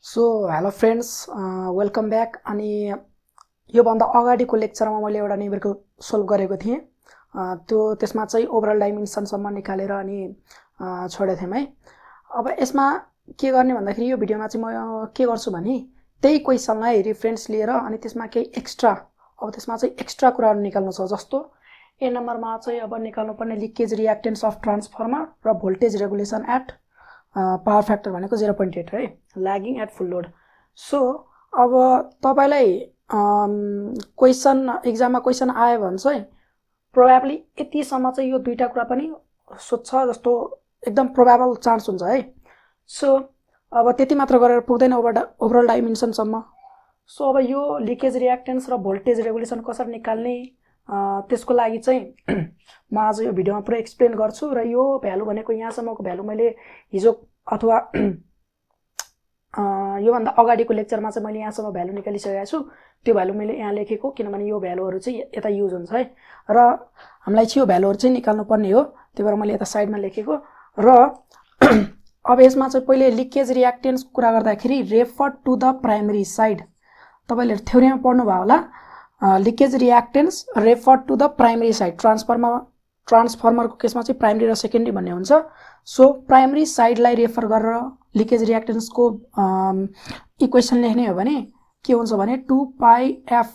So hello friends, welcome back. अनि योभन्दा अगाडिको लेक्चरमा मैले एउटा न्युमेरिकल सोल्भ गरेको थिएँ। त्यसमा चाहिँ ओभरअल डाइमेन्सनसम्म निकालेर अनि छोडेको थियौँ है। अब यसमा के गर्ने भन्दाखेरि यो भिडियोमा चाहिँ म के गर्छु भने त्यही क्वेसनलाई रिफरेन्स लिएर अनि त्यसमा केही एक्स्ट्रा, अब त्यसमा चाहिँ एक्स्ट्रा कुराहरू निकाल्नु छ। जस्तो ए नम्बरमा चाहिँ अब निकाल्नुपर्ने लिकेज रियाक्टेन्स अफ ट्रान्सफर्मर र voltage regulation at power factor भनेको 0.8 है, lagging at full load. So अब तपाईलाई क्वेसन एक्जाममा क्वेसन आयो भने चाहिँ प्रोबेबली यतिसम्म चाहिँ यो दुईटा कुरा पनि सोध्छ जस्तो एकदम प्रोबेबल चान्स हुन्छ है। सो अब त्यति मात्र गरेर पुग्दैन ओभरअल डाइमेन्सनसम्म। सो अब यो लिकेज रियाक्टेन्स र भोल्टेज रेगुलेसन कसरी निकाल्ने त्यसको लागि चाहिँ म आज यो भिडियोमा पुरै एक्सप्लेन गर्छु। र यो भ्यालु भनेको यहाँसम्मको भ्यालु मैले हिजो अथवा योभन्दा अगाडिको लेक्चरमा चाहिँ मैले यहाँसम्म भ्यालु निकालिसकेको छु। त्यो भ्यालु मैले यहाँ लेखेको, किनभने यो भ्यालुहरू चाहिँ यता युज हुन्छ है र हामीलाई चाहिँ यो भ्यालुहरू चाहिँ निकाल्नु पर्ने हो, त्यही भएर मैले यता साइडमा लेखेको। र अब यसमा चाहिँ पहिले लिकेज रियाक्टेन्स कुरा गर्दाखेरि refer to the primary side, तपाईले थ्योरीमा पढ्नुभयो होला। Leakage reactance refer to the primary side, ट्रान्सफर्मरको केसमा चाहिँ प्राइमरी र सेकेन्डरी भन्ने हुन्छ। सो प्राइमरी साइडलाई रेफर गरेर लिकेज रियाक्टेन्सको इक्वेसन लेख्ने हो भने के हुन्छ भने 2πf,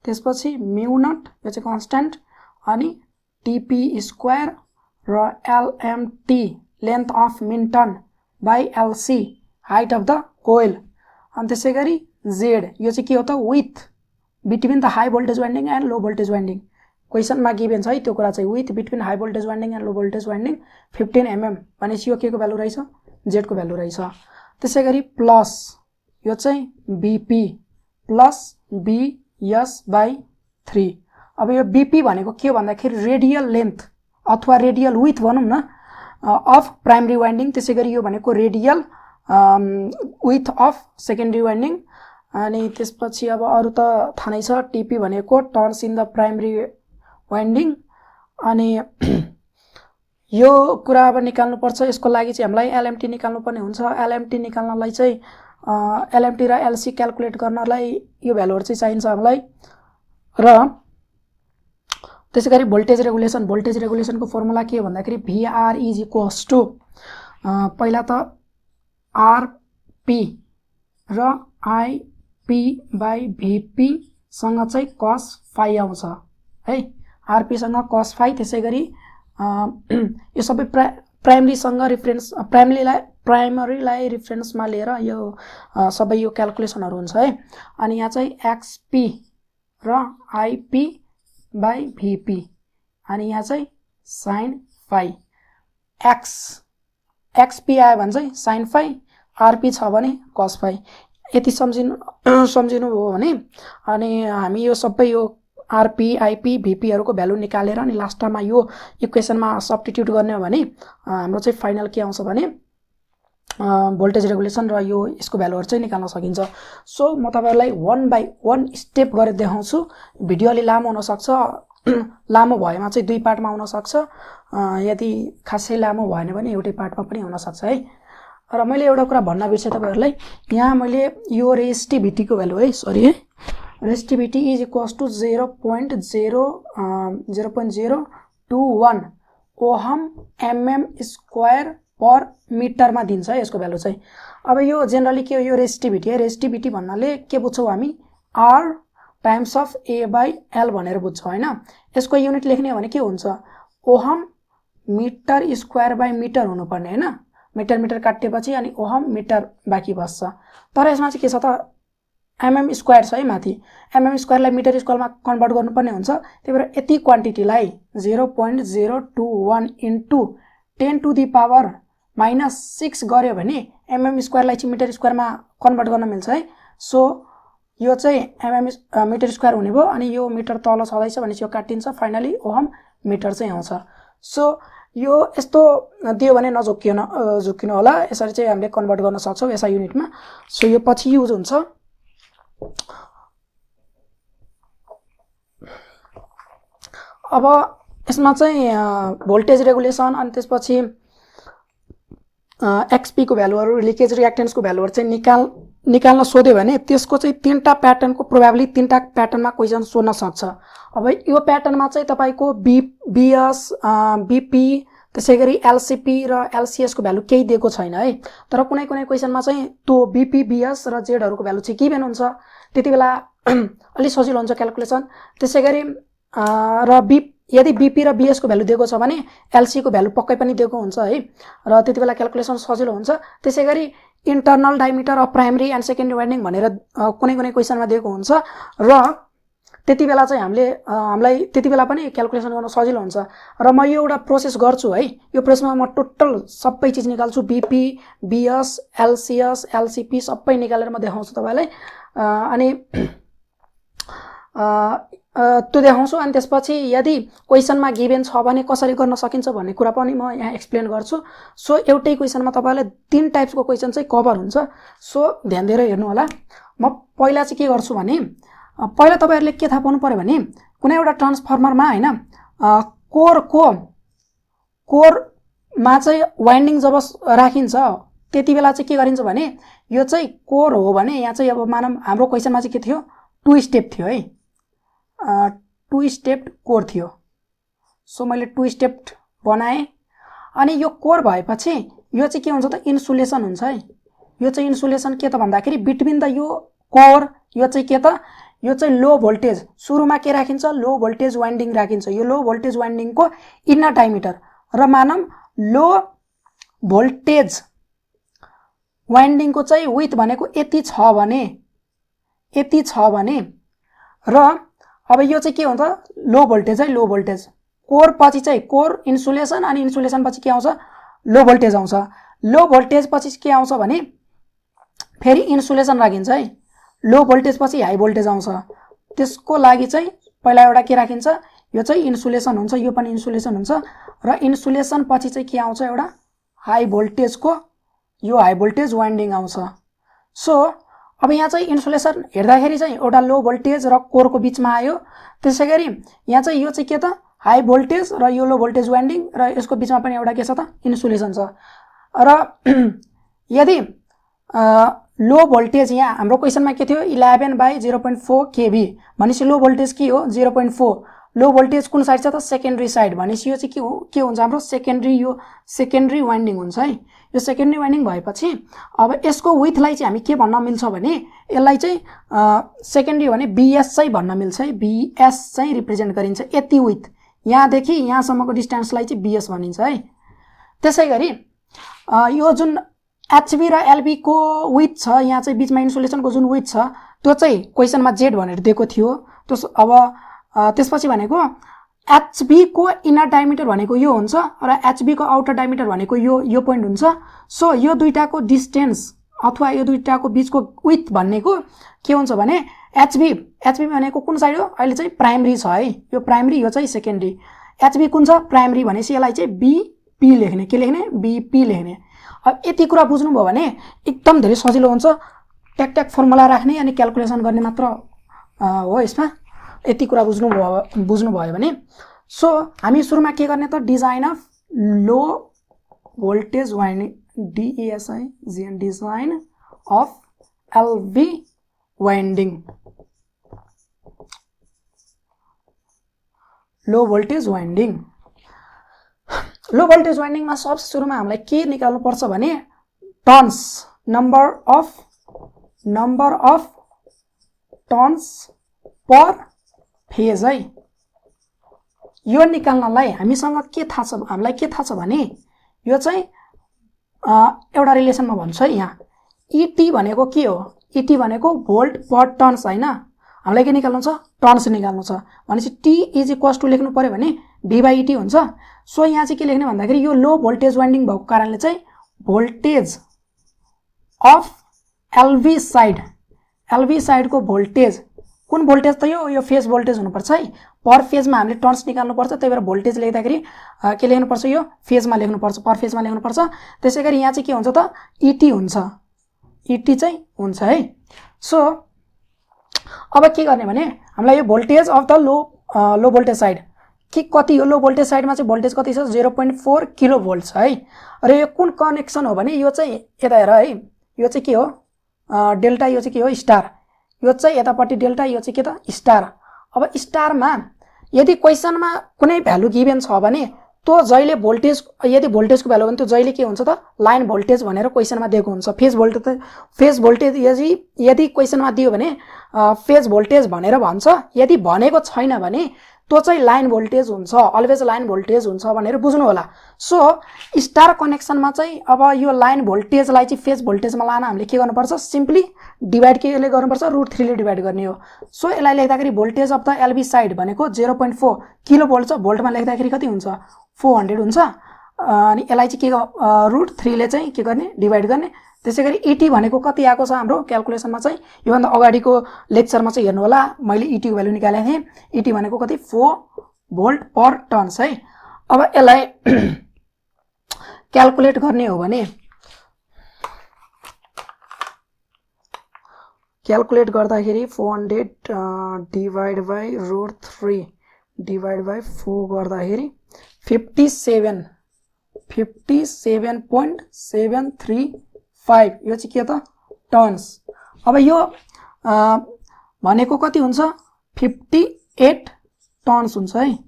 त्यसपछि म्यु नट, यो चाहिँ कन्स्ट्यान्ट, अनि टिपी स्क्वायर र LMT length of mean turn by LC height of the coil, अनि त्यसै गरी जेड, यो चाहिँ के हो त with between the high voltage winding and low voltage winding. क्वेसनमा गिभन छ है त्यो कुरा चाहिँ, with between high voltage winding and low voltage winding 15 mm भनेपछि यो के को भ्यालु रहेछ, जेड को भ्यालु रहेछ। त्यसै गरी प्लस यो चाहिँ बीपी प्लस बीएस बाई 3। अब यो बीपी भनेको के भन्दाखेरि रेडियल लेन्थ अथवा रेडियल विथ भनौँ न अफ प्राइमरी वाइन्डिङ, त्यसै गरी यो भनेको radial with of secondary winding. अनि त्यसपछि अब अरू त थाहा नै छ, टिपी भनेको turns in the primary winding. अनि यो कुरा अब निकाल्नुपर्छ, यसको लागि चाहिँ हामीलाई एलएमटी निकाल्नुपर्ने हुन्छ। एलएमटी निकाल्नलाई चाहिँ एलएमटी र एलसी क्याल्कुलेट गर्नलाई यो भ्यालुहरू चाहिँ चाहिन्छ हामीलाई। र त्यसै गरी भोल्टेज रेगुलेसनको फर्मुला के भन्दाखेरि भिआर इज इक्वल्स टु पहिला त आरपी र आइपी बाई भीपी सँग चाहिँ कस फाइ आउँछ है, आरपी सँग कस फाइ। त्यसै गरी यो सबै प्राइमरीसँग रिफरेन्स, प्राइमरीलाई रिफरेन्समा लिएर यो सबै यो क्याल्कुलेसनहरू हुन्छ है। अनि यहाँ चाहिँ एक्सपी र आइपी बाई भीपी, अनि यहाँ चाहिँ साइन फाइ। एक्सपी आयो भने चाहिँ साइन फाइ, आरपी छ भने कस फाइ। यति सम्झिनु हो भने अनि हामी यो सबै यो आरपी आइपी भीपीहरूको भ्यालु निकालेर अनि लास्टमा यो इक्वेसनमा सब्स्टिट्युट गर्ने हो भने हाम्रो चाहिँ फाइनल के आउँछ भने भोल्टेज रेगुलेसन र यो यसको भ्यालुहरू चाहिँ निकाल्न सकिन्छ। सो म तपाईहरुलाई 1 बाई 1 स्टेप गरेर देखाउँछु। भिडियो अलि लामो हुनसक्छ, लामो भएमा चाहिँ 2 पार्टमा हुन सक्छ, यदि खासै लामो भएन भने एउटै पार्टमा पनि हुन सक्छ है। र मैले एउटा कुरा भन्न बिर्सेँ तपाईहरुलाई, यहाँ मैले यो रेजिस्टिभिटी को भ्यालु है, सरी है, resistivity is equals to 0.021 ohm MM square per मिटरमा दिन्छ है यसको भ्यालु चाहिँ। अब यो जेनरली के हो, यो रेजिस्टिभिटी है, रेजिस्टिभिटी भन्नाले के बुझ्छौँ हामी, R times of A by L भनेर बुझ्छौँ हैन। यसको युनिट लेख्ने हो भने के हुन्छ, ohm metre square by metre हुनुपर्ने हैन, मिटर काटेपछि अनि ओहम मिटर बाँकी बस्छ। तर यसमा चाहिँ के छ त, एमएम स्क्वायर छ है माथि, एमएम स्क्वायरलाई मिटर स्क्वायरमा कन्भर्ट गर्नुपर्ने हुन्छ। त्यही भएर यति क्वान्टिटीलाई 0.021 इन्टु 10 टु दी पावर -6 गर्यो भने एमएम स्क्वायरलाई चाहिँ मिटर स्क्वायरमा कन्भर्ट गर्न मिल्छ है। सो यो चाहिँ एमएम मिटर स्क्वायर हुने भयो, अनि यो मिटर तल छँदैछ भनेपछि यो काटिन्छ, फाइनली ओहम मिटर चाहिँ आउँछ। सो यो यस्तो दियो भने झुक्किनु होला, यसरी चाहिँ हामीले कन्भर्ट गर्न सक्छौँ एसआई युनिटमा। सो यो पछि युज हुन्छ। अब यसमा चाहिँ भोल्टेज रेगुलेसन अनि त्यसपछि XP को भ्यालुहरु लिकेज रियाक्टेन्सको भ्यालुहरु चाहिँ निकाल्न सोध्यो भने त्यसको चाहिँ तीनटा प्याटर्नको प्रोबेबली तीनटा प्याटर्नमा क्वेशन सोध्न सक्छ। अब यो प्याटर्नमा चाहिँ तपाईको BS BP त्यसैगरी LCP र LCS को भ्यालु केही दिएको छैन है। तर कुनै कुनै क्वेशनमा चाहिँ त्यो BP BS र Z हरुको भ्यालु चाहिँ गिभन हुन्छ। त्यतिबेला अलि सजिलो हुन्छ क्याल्कुलेसन। त्यसैगरी र यदि BP र BS को भ्यालु दिएको छ भने LC को भ्यालु पक्कै पनि दिएको हुन्छ है र त्यतिबेला क्याल्कुलेसन सजिलो हुन्छ। त्यसैगरी internal diameter of primary and secondary winding भनेर कुनै कुनै क्वेशनमा दिएको हुन्छ र त्यतिबेला चाहिँ हामीलाई त्यतिबेला पनि क्याल्कुलेसन गर्न सजिलो हुन्छ। र म यो एउटा प्रोसेस गर्छु है। यो प्रोसेसमा म टोटल सबै चीज निकाल्छु, BP BS LCS LCP सबै निकालेर म देखाउँछु तपाईलाई। अनि त्यो देखाउँछु। अनि त्यसपछि यदि क्वेशनमा गिभन छ भने कसरी गर्न सकिन्छ भन्ने कुरा पनि म यहाँ एक्सप्लेन गर्छु। सो एउटै क्वेशनमा तपाईलाई 3 टाइप्सको क्वेशन चाहिँ कभर हुन्छ। सो ध्यान दिएर हेर्नु होला। म पहिला चाहिँ के गर्छु भने पहिला तपाईहरुले के थाहा पाउनु पर्यो भने कुनै एउटा ट्रान्सफर्मरमा हैन कोरमा चाहिँ वाइन्डिङ जब राखिन्छ त्यतिबेला चाहिँ के गरिन्छ भने यो चाहिँ कोर हो भने यहाँ चाहिँ अब मानम हाम्रो क्वेशनमा चाहिँ के थियो 2 स्टेप थियो है। 2 स्टेप कोर थियो। सो मैले 2 स्टेप बनाए। अनि यो कोर भएपछि यो चाहिँ के हुन्छ त इन्सुलेसन हुन्छ है। यो चाहिँ इन्सुलेसन के त भन्दाखेरि बिट्विन द यो कोर यो चाहिँ के त यो चाहिँ लो भोल्टेज सुरुमा के राखिन्छ लो भोल्टेज वाइन्डिङ राखिन्छ। यो लो भोल्टेज वाइन्डिङको इनर डायमिटर र मानम लो भोल्टेज वाइन्डिङको चाहिँ विड्थ भनेको यति छ भने र अब यो चाहिँ के हुन्छ लो भोल्टेज है। लो भोल्टेज कोर पछि चाहिँ कोर इन्सुलेसन अनि इन्सुलेसन पछि के आउँछ लो भोल्टेज आउँछ। लो भोल्टेज पछि के आउँछ भने फेरि इन्सुलेसन राखिन्छ है। लो भोल्टेज पछि हाई भोल्टेज आउँछ। त्यसको लागि चाहिँ पहिला एउटा के राखिन्छ यो चाहिँ इन्सुलेसन हुन्छ। यो पनि इन्सुलेसन हुन्छ र इन्सुलेसन पछि चाहिँ के आउँछ एउटा हाई भोल्टेजको यो हाई भोल्टेज वाइन्डिङ आउँछ। सो अब यहाँ चाहिँ इन्सुलेसन हेर्दाखेरि चाहिँ एउटा लो भोल्टेज र कोरको बीचमा आयो। त्यसैगरी यहाँ चाहिँ यो चाहिँ के त हाई भोल्टेज र यो लो भोल्टेज वाइन्डिङ र यसको बीचमा पनि एउटा के छ त इन्सुलेसन छ। र यदि लो भोल्टेज यहाँ हाम्रो क्वेशनमा के थियो 11/0.4 kV भनेपछि लो भोल्टेज के हो 0.4। लो भोल्टेज कुन साइड छ त सेकेन्डरी साइड भनेपछि यो चाहिँ के हुन्छ हाम्रो सेकेन्डरी वाइन्डिङ हुन्छ है। यो सेकेन्डरी वाइन्डिङ भएपछि अब यसको विड्थलाई चाहिँ हामी के भन्न मिल्छ भने यसलाई चाहिँ सेकेन्डरी भने BS चाहिँ भन्न मिल्छ है। BS चाहिँ रिप्रेजेन्ट गरिन्छ यति विड्थ यहाँदेखि यहाँसम्मको डिस्टेन्सलाई चाहिँ BS भनिन्छ है। त्यसैगरी यो जुन HB र LB को विड्थ छ यहाँ चाहिँ बीचमा इन्सुलेसनको जुन विड्थ छ त्यो चाहिँ क्वेशनमा Z भनेर दिएको थियो। अब त्यसपछि भनेको HB को इनर डायमिटर भनेको यो हुन्छ र HB को आउटर डायमिटर भनेको यो पोइन्ट हुन्छ। सो यो दुईटाको डिस्टेन्स अथवा यो दुईटाको बीचको विड्थ भनेको के हुन्छ भने HB भनेको कुन साइड हो अहिले चाहिँ प्राइमरी छ है। यो प्राइमरी यो चाहिँ सेकेन्डरी। HB कुन छ प्राइमरी भनेपछि यसलाई चाहिँ BP लेख्ने के लेख्ने BP लेख्ने। अब यति कुरा बुझ्नुभयो भने एकदम धेरै सजिलो हुन्छ। ट्याक फर्मुला राख्ने अनि क्याल्कुलेसन गर्ने मात्र हो यसमा। यति कुरा बुझ्नुभयो भने सो हामी सुरुमा के गर्ने त design of low voltage winding DESI design of LV winding low voltage winding. Low voltage वाइन्डिङमा सबसे सुरुमा हामीलाई के निकाल्नु पर्छ भने turns number of turns per phase है। यो निकाल्नलाई हामीसँग के थाहा छ हामीलाई के थाहा छ भने यो चाहिँ एउटा रिलेसनमा भन्छ है। यहाँ ET भनेको के हो ET भनेको भोल्ट पर टर्न्स हैन। हामीलाई के निकाल्नु छ टर्न्स निकाल्नु छ भनेपछि T = लेख्नु पर्यो भने V/ET हुन्छ। सो यहाँ चाहिँ के लेख्ने भन्दाखेरि यो लो भोल्टेज वाइन्डिङ भएको कारणले चाहिँ भोल्टेज अफ LV साइडको भोल्टेज कुन भोल्टेज त यो फेज भोल्टेज हुनुपर्छ है। पर फेजमा हामीले टर्न्स निकाल्नु पर्छ। त्यही भएर भोल्टेज लेख्दाखेरि के लेख्नु पर्छ यो फेजमा लेख्नु पर्छ पर फेजमा लेख्नु पर्छ। त्यसैगरी यहाँ चाहिँ के हुन्छ त ET हुन्छ ET चाहिँ हुन्छ है। सो अब के गर्ने भने हामीलाई यो voltage of the low voltage side कि कति हो लो भोल्टेज साइडमा चाहिँ भोल्टेज कति छ 0.4 किलो भोल्ट छ है। र यो कुन कनेक्सन हो भने यो चाहिँ यता हेर है, यो चाहिँ के हो डेल्टा, यो चाहिँ के हो स्टार, यो चाहिँ यतापट्टि डेल्टा, यो चाहिँ के त स्टार। अब स्टारमा यदि क्वेसनमा कुनै भ्यालु गिभन छ भने त्यो जहिले भोल्टेज, यदि भोल्टेजको भ्यालु भने त्यो जहिले के हुन्छ त लाइन भोल्टेज भनेर क्वेसनमा दिएको हुन्छ। फेज भोल्टेज यदि क्वेसनमा दियो भने फेज भोल्टेज भनेर भन्छ, यदि भनेको छैन भने त्यो चाहिँ लाइन भोल्टेज हुन्छ, अलवेज लाइन भोल्टेज हुन्छ भनेर बुझ्नु होला। सो स्टार कनेक्सनमा चाहिँ अब यो लाइन भोल्टेजलाई चाहिँ फेज भोल्टेजमा लान हामीले के गर्नुपर्छ, सिम्पली डिभाइड केले गर्नुपर्छ, √3 ले डिभाइड गर्ने हो। सो यसलाई लेख्दाखेरि voltage of the LB side भनेको 0.4 किलो भोल्ट छ, भोल्टमा लेख्दाखेरि कति हुन्छ 400 हुन्छ। अनि यसलाई चाहिँ के √3 ले चाहिँ के गर्ने डिभाइड गर्ने। त्यसैगरी इटी भनेको कति आएको छ हाम्रो क्याल्कुलेसनमा चाहिँ, योभन्दा अगाडिको लेक्चरमा चाहिँ हेर्नु होला, मैले इटीको भ्यालु निकालेको थिएँ। इटी भनेको कति 4 भोल्ट पर टर्न्स है। अब यसलाई क्याल्कुलेट गर्ने हो भने क्याल्कुलेट गर्दाखेरि 400 डिभाइड बाई √3 डिभाइड बाई 4 गर्दाखेरि 57.735 यो चाहिँ के त टर्न्स। अब यो भनेको कति हुन्छ 58 टर्न्स हुन्छ है।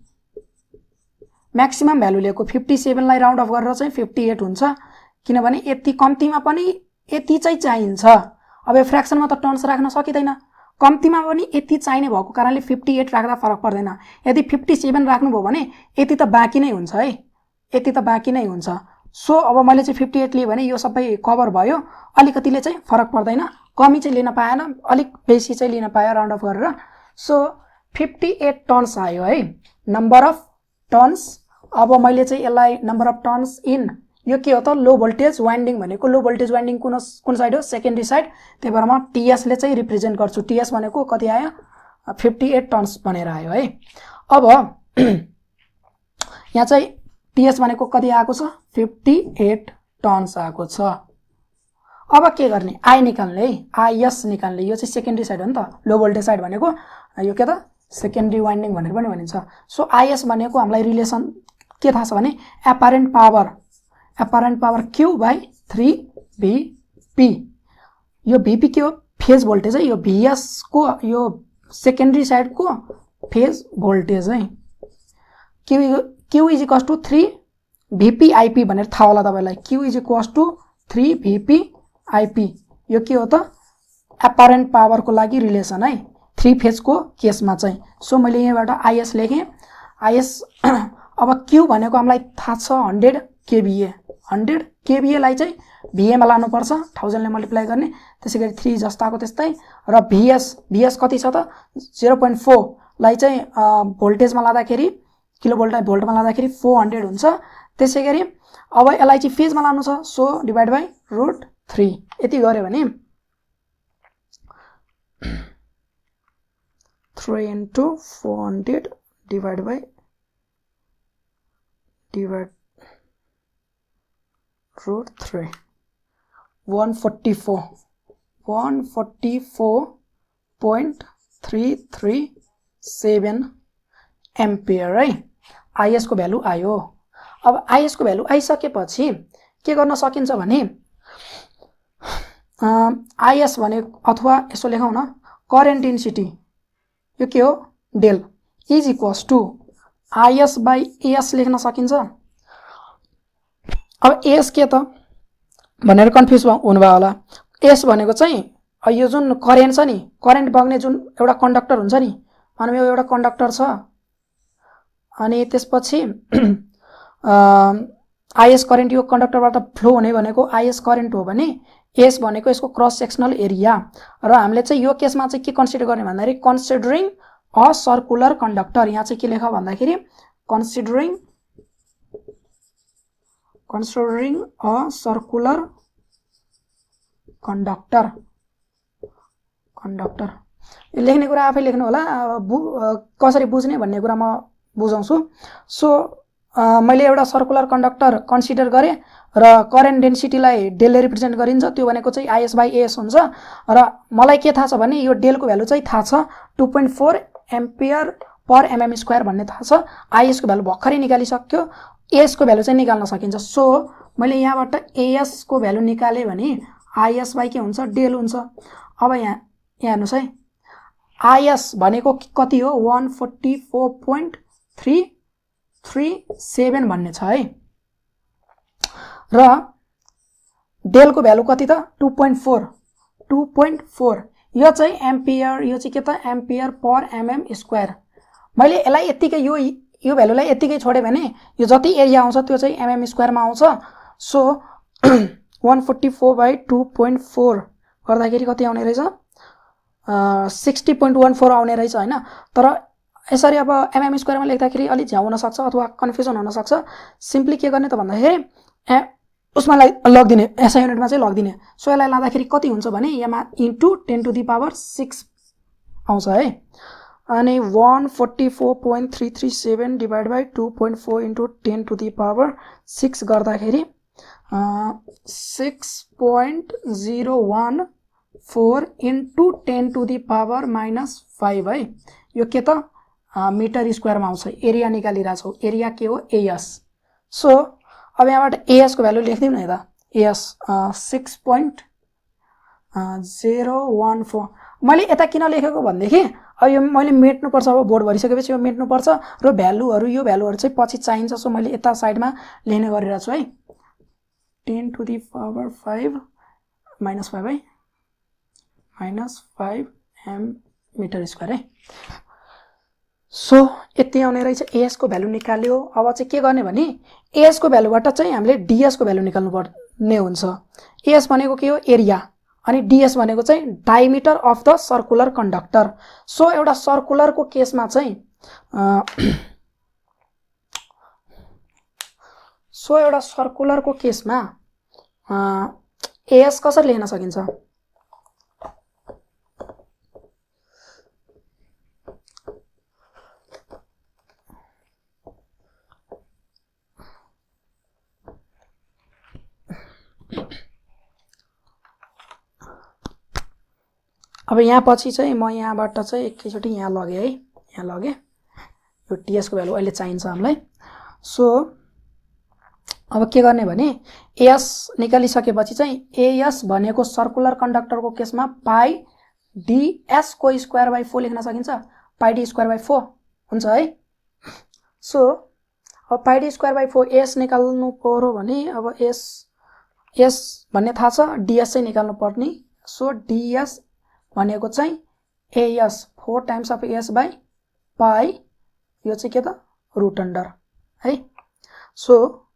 म्याक्सिमम भ्यालु लिएको 57 लाई राउन्ड अफ गरेर चाहिँ 58 हुन्छ, किनभने यति कम्तीमा पनि यति चाहिँ चाहिन्छ। अब यो फ्र्याक्सनमा त टर्न्स राख्न सकिँदैन, कम्तीमा पनि यति चाहिने भएको कारणले 58 राख्दा फरक पर्दैन। यदि 57 राख्नुभयो भने यति त बाँकी नै हुन्छ है, यति त बाँकी नै हुन्छ। सो अब मैले चाहिँ 58 लिएँ भने यो सबै कभर भयो, अलिकतिले चाहिँ फरक पर्दैन, कमी चाहिँ लिन पाएन, अलिक बेसी चाहिँ लिन पायो राउन्ड अफ गरेर। सो 58 टर्न्स आयो है, नम्बर अफ टर्न्स। अब मैले चाहिँ यसलाई नम्बर अफ टर्न्स इन, यो के हो त लो भोल्टेज वाइन्डिङ भनेको, लो भोल्टेज वाइन्डिङ कुन साइड हो सेकेन्डरी साइड, त्यही भएर म टीएस ले चाहिँ रिप्रेजेन्ट गर्छु। टीएस भनेको कति आयो 58 टर्न्स भनेर आयो है। अब यहाँ चाहिँ टीएस भनेको कति आएको छ 58 टर्न्स आएको छ। अब के गर्ने आई निकाल्ने है, आईएस निकाल्ने। यो चाहिँ सेकेन्डरी साइड हो नि त, लो भोल्टेज साइड भनेको यो के त सेकेन्डरी वाइन्डिङ भनेर पनि भनिन्छ। सो आईएस भनेको हामीलाई रिलेसन के थाहा छ भने एपारेन्ट पावर Q बाई 3VP। यो VP के हो फेज भोल्टेज है, यो VS को यो सेकेन्डरी साइड को फेज भोल्टेज है। Q is equals to 3VPIP भनेर थाहा होला तपाईलाई। Q is equals to 3VPIP। यो के हो त एपारेन्ट पावर को लागि रिलेसन है, 3 फेज को केसमा चाहिँ। सो मैले यहाँबाट आईएस लेखेँ। आईएस अब Q भनेको हामीलाई थाहा छ 100 kVA। 100 kVA लाई चाहिँ VA मा लानुपर्छ, 1000 ले मल्टिप्लाई गर्ने, त्यसैगरी 3 जस्ताको त्यस्तै। र VS कति छ त 0.4 लाई चाहिँ भोल्टेजमा लाँदाखेरि किलो भोल्टलाई भोल्टमा लाँदाखेरि 400 हुन्छ। त्यसैगरी अब यसलाई चाहिँ फेजमा लानु छ, सो डिभाइड बाई √3 यति गर्यो भने 3 into 400 डिभाइड बाई √3 144.337 एम्पियर है आईएस को भ्यालु आयो। अब आईएस को भ्यालु आइसकेपछि के गर्न सकिन्छ भने आईएस भने अथवा यसो लेखौँ न, करेन्ट डेन्सिटी यो के हो del is equals to IS by AS लेख्न सकिन्छ। अब एएस के त भनेर कन्फ्युज हुनुभयो होला। एस भनेको चाहिँ यो जुन करेन्ट छ नि, करेन्ट बग्ने जुन एउटा कन्डक्टर हुन्छ नि, मानौँ यो एउटा कन्डक्टर छ, अनि त्यसपछि आईएस करेन्ट यो कन्डक्टरबाट फ्लो हुने भनेको आईएस करेन्ट हो भने एस भनेको यसको क्रस सेक्सनल एरिया। र हामीले चाहिँ यो केसमा चाहिँ के कन्सिडर गर्ने भन्दाखेरि कन्सिडरिङ अ सर्कुलर कन्डक्टर, यहाँ चाहिँ के लेख भन्दाखेरि कन्सिडरिङ अ सर्कुलर कन्डक्टर लेख्ने कुरा आफै लेख्नु होला, कसरी बुझ्ने भन्ने कुरा म बुझाउँछु। सो मैले एउटा सर्कुलर कन्डक्टर कन्सिडर गरेँ र करेन्ट डेन्सिटीलाई डेलले रिप्रेजेन्ट गरिन्छ, त्यो भनेको चाहिँ आईएस बाई एएस हुन्छ। र मलाई के थाहा छ भने यो डेलको भ्यालु चाहिँ थाहा छ 2.4 एम्पियर पर एमएम स्क्वायर भन्ने थाहा छ, आइएस को भ्यालु भर्खरै निकालिसक्यो, एएस को भ्यालु चाहिँ निकाल्न सकिन्छ। सो मैले यहाँबाट एएस को भ्यालु निकाले भने आइएस बाइ के हुन्छ, डेल हुन्छ। अब यहाँ हेर्नुस् है, आइएस भनेको कति हो, 144.337 भन्ने छ है, र डेलको भ्यालु कति त 2.4 यो चाहिँ एम्पियर, यो चाहिँ के त एम्पियर पर एमएम स्क्वायर। मैले यसलाई यतिकै यो भ्यालुलाई यतिकै छोडे भने यो जति एरिया आउँछ त्यो चाहिँ एमएम स्क्वायरमा आउँछ। सो 144/2.4 गर्दाखेरि कति आउने रहेछ, 60.14 आउने रहेछ हैन। तर यसरी अब एमएम स्क्वायरमा लेख्दाखेरि अलि झ्याउ हुन सक्छ अथवा कन्फ्युजन हुन सक्छ। सिम्पली के गर्ने त भन्दाखेरि उसमा लगिदिने, एसआई युनिटमा चाहिँ लगिदिने। सो यसलाई लाँदाखेरि कति हुन्छ भने यहाँ इन्टु 10⁶ आउँछ है। अनि 144.337 डिभाइड बाई 2.4 इन्टु 10⁶ गर्दाखेरि 6.014 इन्टु 10⁻⁻5 है। यो के त मिटर स्क्वायरमा आउँछ। एरिया निकालिरहेको छौँ, एरिया के हो, एएस। सो अब यहाँबाट एएस को भ्यालु लेखिदिउँ न यता, एएस 6.014। मैले यता किन लेखेको भनेदेखि अब यो मैले मेट्नुपर्छ, अब बोर्ड भरिसकेपछि यो मेट्नुपर्छ र भ्यालुहरू, यो भ्यालुहरू चाहिँ पछि चाहिन्छ। सो मैले यता साइडमा लेख्ने गरिरहेको छु है, 10⁻⁵ -5 है, -5 एम मिटर स्क्वायर है। सो यति आउने रहेछ। एएस को भ्यालु निकाल्यो। अब चाहिँ के गर्ने भने एएस को भ्यालुबाट चाहिँ हामीले डिएस को भ्यालु निकाल्नु पर्ने हुन्छ। एएस भनेको के हो, एरिया, अनि डिएस भनेको चाहिँ diameter of the circular conductor. So एउटा सर्कुलरको केसमा चाहिँ एएस कसरी लेख्न सकिन्छ, अब यहाँ पछि चाहिँ म यहाँबाट चाहिँ एकैचोटि यहाँ लगेँ है, यहाँ लगेँ। यो टीएस को भ्यालु अहिले चाहिन्छ हामीलाई। सो अब के गर्ने भने एएस निकालिसकेपछि चाहिँ एएस भनेको सर्कुलर कन्डक्टरको केसमा पाई डीएस को स्क्वायर बाई 4 लेख्न सकिन्छ, पाई डी स्क्वायर बाई 4 हुन्छ है। सो अब पाई डी स्क्वायर बाई 4 एएस निकाल्नु पर्यो भने अब एस भन्ने थाहा छ, डीएस चाहिँ निकाल्नु पर्ने। सो डीएस भनेको चाहिँ AS 4 times of AS by pi, यो चाहिँ के त रुट अन्डर है। So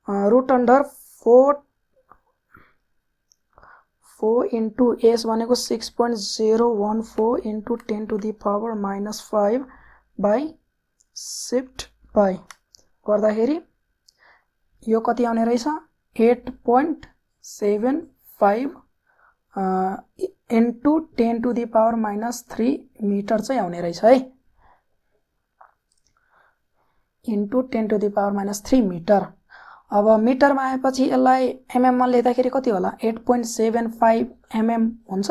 root under 4 into S भनेको 6.014 इन्टु 10⁻⁻5 बाई सिफ्ट पाई गर्दाखेरि यो कति आउने रहेछ, 8.75 इन्टु 10⁻³ मिटर चाहिँ आउने रहेछ है, इन्टु 10⁻³ मिटर। अब मिटरमा आएपछि यसलाई एमएममा लेख्दाखेरि कति होला, 8.75 एमएम हुन्छ।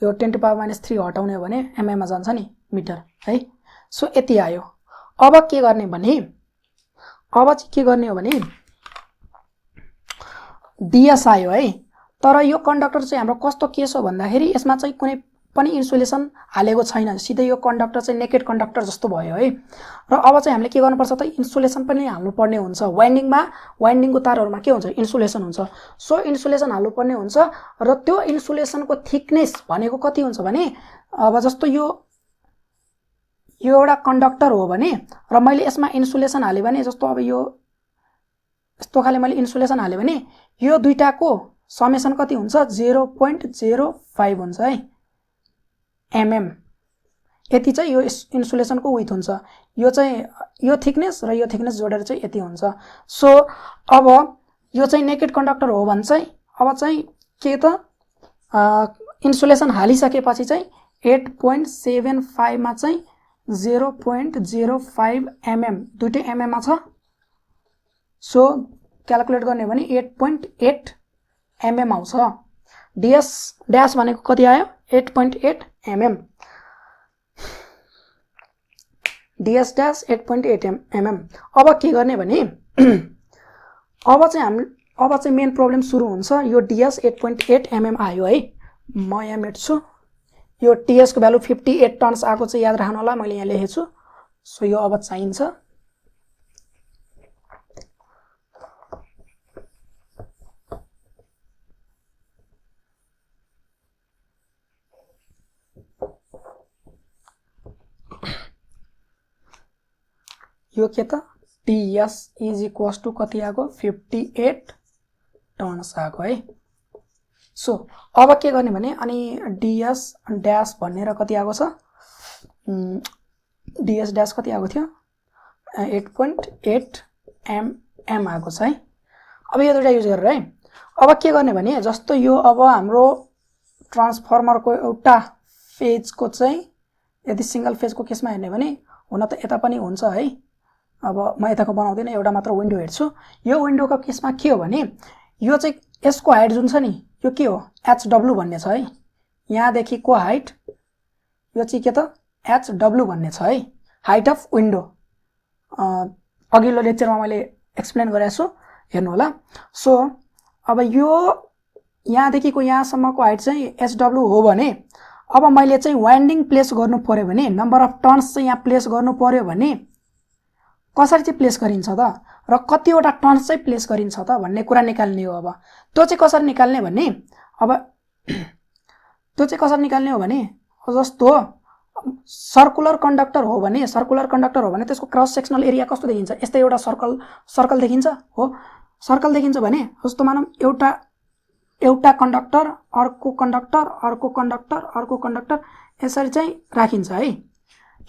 यो 10⁻³ हटाउने हो भने एमएममा जान्छ नि मिटर है। सो यति आयो। अब के गर्ने भने डीएस आयो है। तर यो कन्डक्टर चाहिँ हाम्रो कस्तो केस हो भन्दाखेरि यसमा चाहिँ कुनै पनि इन्सुलेसन हालेको छैन, सिधै यो कन्डक्टर चाहिँ नेकेड कन्डक्टर जस्तो भयो है। र अब चाहिँ हामीले के गर्नुपर्छ त, इन्सुलेसन पनि हाल्नु पर्ने हुन्छ। वाइन्डिङको तारहरुमा के हुन्छ, इन्सुलेसन हुन्छ। सो इन्सुलेसन हाल्नु पर्ने हुन्छ र त्यो इन्सुलेसनको थिकनेस भनेको कति हुन्छ भने, अब जस्तो यो एउटा कन्डक्टर हो भने र मैले यसमा इन्सुलेसन हाले भने, जस्तो अब यो यस्तो खाले मैले इन्सुलेसन हाले भने यो दुईटाको समेसन कति हुन्छ, 0.05 हुन्छ है एमएम। यति चाहिँ यो इन्सुलेसनको विथ हुन्छ। यो चाहिँ यो थिकनेस र यो थिकनेस जोडेर चाहिँ यति हुन्छ। सो अब यो चाहिँ नेकेड कन्डक्टर हो भने चाहिँ अब चाहिँ के त, इन्सुलेसन हालिसकेपछि चाहिँ 8.75 मा चाहिँ 0.05 एमएम, दुईटै एमएम मा छ। सो क्याल्कुलेट गर्ने भने 8.8 एमएम आउँछ। डीएस ड्यास भनेको कति आयो, 8.8 एमएम। ds dash 8.8 mm। अब के गर्ने भने अब चाहिँ मेन प्रब्लम सुरु हुन्छ। यो ds 8.8 mm आयो है, म यहाँ मेट्छु। यो ts को भ्यालु 58 टन्स आएको चाहिँ याद राख्नु होला, मैले यहाँ लेखेको छु। सो यो अब चाहिन्छ। यो के त ts इज इक्वल्स टु कति आएको 58 टन्स आएको है। सो अब के गर्ने भने अनि ds ड्यास भनेर कति आएको छ, ds ड्यास कति आएको थियो 8.8 mm आएको छ है। अब यो दुईटा युज गरेर है अब के गर्ने भने जस्तो यो अब हाम्रो ट्रान्सफर्मरको एउटा फेजको चाहिँ यदि सिंगल फेजको केसमा हेर्ने भने हुन त यता पनि हुन्छ है। अब म यताको बनाउँदिन, एउटा मात्र विन्डो हेर्छु। यो विन्डोको केसमा के हो भने यो चाहिँ यसको हाइट जुन छ नि यो के हो hw भन्ने छ है। यहाँदेखिको हाइट यो चाहिँ के त hw भन्ने छ है, हाइट अफ विन्डो। अघिल्लो लेक्चरमा मैले एक्सप्लेन गरेको छु, हेर्नु होला। सो अब यो यहाँदेखिको यहाँसम्मको हाइट चाहिँ hw हो भने अब मैले चाहिँ वाइन्डिङ प्लेस गर्नु पर्यो भने नम्बर अफ टर्न्स चाहिँ यहाँ प्लेस गर्नु पर्यो भने कसरी चाहिँ प्लेस गरिन्छ त र कतिवटा टर्न्स चाहिँ प्लेस गरिन्छ त भन्ने कुरा निकाल्ने हो। अब त्यो चाहिँ कसरी निकाल्ने भन्ने हो भने जस्तो सर्कुलर कन्डक्टर हो भने त्यसको क्रस सेक्सनल एरिया कस्तो देखिन्छ, यस्तै एउटा सर्कल देखिन्छ हो। सर्कल देखिन्छ भने जस्तो मानौँ एउटा कन्डक्टर अर्को कन्डक्टर यसरी चाहिँ राखिन्छ है।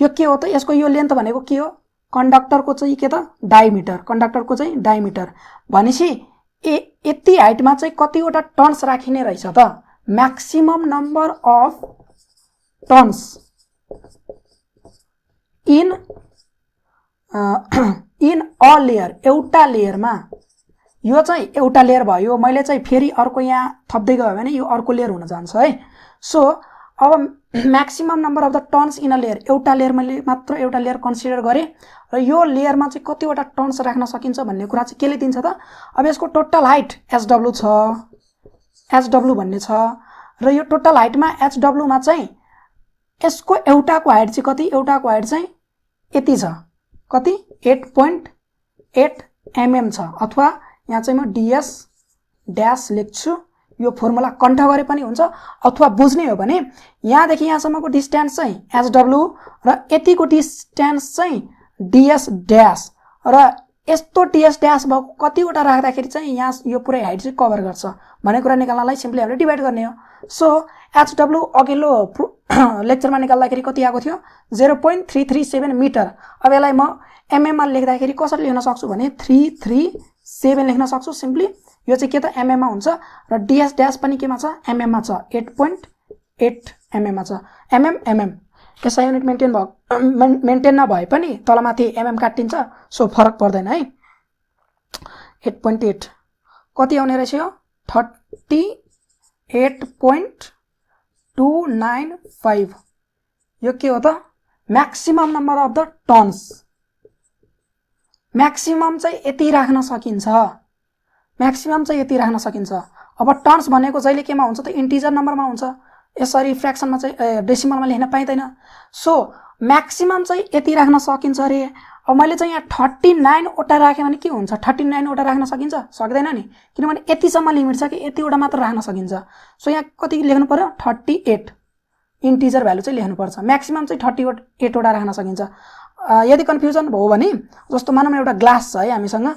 यो के हो त यसको यो लेन्थ भनेको के हो कन्डक्टरको चाहिँ के त डायमिटर भनेपछि यति हाइटमा चाहिँ कतिवटा टर्न्स राखिने रहेछ त maximum number of turns in a layer, एउटा लेयरमा। यो चाहिँ एउटा लेयर भयो, मैले चाहिँ फेरि अर्को यहाँ थप्दै गयो भने यो अर्को लेयर हुन जान्छ है। सो अब maximum number of the turns in a layer, एउटा लेयर मैले मात्र एउटा लेयर कन्सिडर गरेँ र यो लेयरमा चाहिँ कतिवटा टर्न्स राख्न सकिन्छ भन्ने कुरा चाहिँ केले दिन्छ त। अब यसको टोटल हाइट hw छ, hw भन्ने छ र यो टोटल हाइटमा hw मा चाहिँ यसको एउटाको हाइट चाहिँ कति, एउटाको हाइट चाहिँ यति छ, कति 8.8 mm छ। अथवा यहाँ चाहिँ म ds ड्यास लेख्छु, यो फर्मुला कण्ठ गरे पनि हुन्छ। अथवा बुझ्ने हो भने यहाँदेखि यहाँसम्मको डिस्टेन्स चाहिँ hw र यतिको डिस्टेन्स चाहिँ ds ड्यास र यस्तो ds ड्यास भएको कतिवटा राख्दाखेरि चाहिँ यहाँ यो पुरै हाइट चाहिँ कभर गर्छ भन्ने कुरा निकाल्नलाई सिम्पली हामीले डिभाइड गर्ने हो। सो hw अघिल्लो लेक्चरमा निकाल्दाखेरि कति आएको थियो 0.337 मिटर। अब यसलाई म mm मा लेख्दाखेरि कसरी लेख्न सक्छु भने 337 लेख्न सक्छु सिम्पली। यो चाहिँ के त mm मा हुन्छ र ds ड्यास पनि केमा छ mm मा छ, 8.8 mm मा छ। mm यसै युनिट मेन्टेन नभए पनि तलमाथि काटिन्छ, सो फरक पर्दैन है। 8.8 कति आउने रहेछ यो 38.295। यो के हो त maximum number of the turns. Maximum चाहिँ यति राख्न सकिन्छ। अब टर्न्स भनेको जहिले केमा हुन्छ त इन्टिजर नम्बरमा हुन्छ, यसरी फ्र्याक्सनमा चाहिँ डेसिमलमा लेख्न पाइँदैन। सो म्याक्सिमम चाहिँ यति राख्न सकिन्छ अरे। अब मैले चाहिँ यहाँ 39 वटा राखेँ भने के हुन्छ, 39 वटा राख्न सकिन्छ, सक्दैन नि, किनभने यतिसम्म लिमिट छ कि यतिवटा मात्र राख्न सकिन्छ। सो यहाँ कति लेख्नु पर्यो 38 इन्टिजर भ्यालु चाहिँ लेख्नुपर्छ। म्याक्सिमम चाहिँ 38 वटा राख्न सकिन्छ। यदि कन्फ्युजन भयो भने जस्तो मानौँ एउटा ग्लास छ है, हामीसँग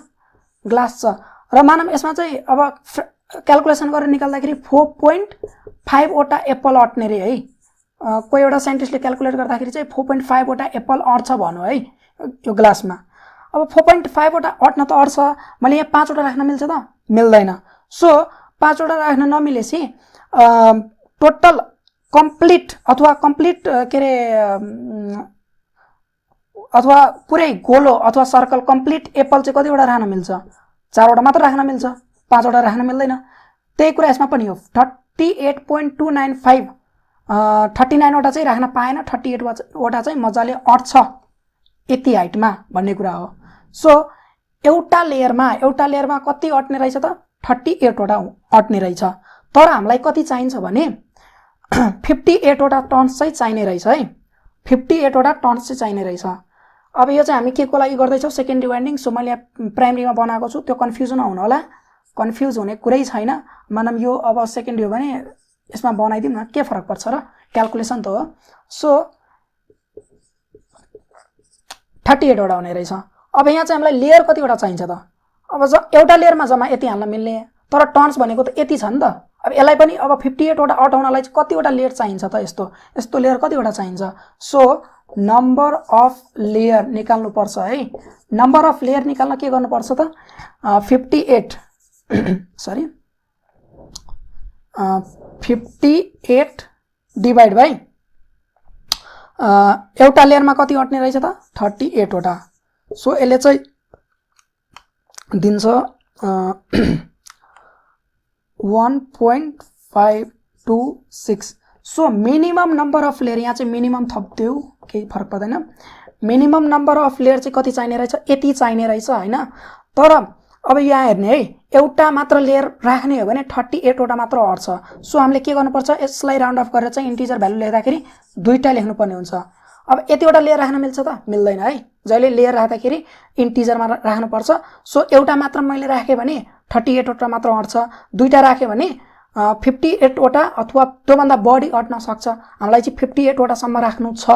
ग्लास छ र मानौँ यसमा चाहिँ अब क्यालकुलेसन गरेर निकाल्दाखेरि 4.5 वटा एप्पल अट्ने रे है। कोही एउटा साइन्टिस्टले क्यालकुलेट गर्दाखेरि चाहिँ 4.5 वटा एप्पल अट्छ भन्नु है यो ग्लासमा। अब 4.5 वटा अट्न त अट्छ, मैले यहाँ 5 वटा राख्न मिल्छ त मिल्दैन। सो 5 वटा राख्न नमिलेपछि टोटल कम्प्लिट के अरे अथवा पुरै गोलो अथवा सर्कल कम्प्लिट एप्पल चाहिँ कतिवटा राख्न मिल्छ, 4 वटा मात्र राख्न मिल्छ, 5 वटा राख्न मिल्दैन। त्यही कुरा यसमा पनि हो, 38.295 39 वटा चाहिँ राख्न पाएन, 38 वटा चाहिँ मजाले अट्छ यति हाइटमा भन्ने कुरा हो। सो एउटा लेयरमा कति अट्ने रहेछ त 38 वटा अट्ने रहेछ। तर हामीलाई कति चाहिन्छ भने 58 वटा टर्न्स चाहिँ चाहिने रहेछ है। 58 वटा टर्न्स चाहिँ चाहिने रहेछ। अब यो चाहिँ हामी के को लागि गर्दैछौँ सेकेन्डरी वाइन्डिङ। सो मैले प्राइमरीमा बनाएको छु, त्यो कन्फ्युजन नहुनु होला, कन्फ्युज हुने कुरै छैन। मानम यो अब सेकेन्डरी हो भने यसमा बनाइदिउँ न, के फरक पर्छ र, क्याल्कुलेसन त हो। सो 38 वटा हुने रहेछ। अब यहाँ चाहिँ हामीलाई लेयर कतिवटा चाहिन्छ त? अब एउटा लेयरमा जम्मा यति हाल्न मिल्ने, तर टर्न्स भनेको त यति छ नि त। अब यसलाई पनि अब 58 वटा अटाउनलाई चाहिँ कतिवटा लेयर चाहिन्छ त? यस्तो लेयर कतिवटा चाहिन्छ? सो नम्बर अफ लेयर निकाल्नु पर्छ है। नम्बर अफ लेयर निकाल्न के गर्नुपर्छ त? 58 सरी 58 डिभाइड बाई एउटा लेयरमा कति अट्ने रहेछ त? 38 वटा। सो यसले चाहिँ दिन्छ 1.526। So minimum number of layer, यहाँ चाहिँ मिनिमम थप्दियो केही फरक पर्दैन। मिनिमम नम्बर अफ लेयर चाहिँ कति चाहिने रहेछ? यति चाहिने रहेछ हैन। तर अब यहाँ हेर्ने है, एउटा मात्र लेयर राख्ने हो भने 38 वटा मात्र अट्छ। सो हामीले के गर्नुपर्छ, यसलाई राउन्ड अफ गरेर चाहिँ इन्टिजर भ्यालु लेख्दाखेरि दुईटा लेख्नुपर्ने हुन्छ। अब यतिवटा लेयर राख्न मिल्छ त? मिल्दैन है। जहिले लेयर राख्दाखेरि इन्टिजरमा राख्नुपर्छ। सो एउटा मात्र मैले राखेँ भने 38 वटा मात्र अट्छ, दुईटा राखेँ भने 58 वटा अथवा त्योभन्दा बढी अट्न सक्छ। हामीलाई चाहिँ 58 वटासम्म राख्नु छ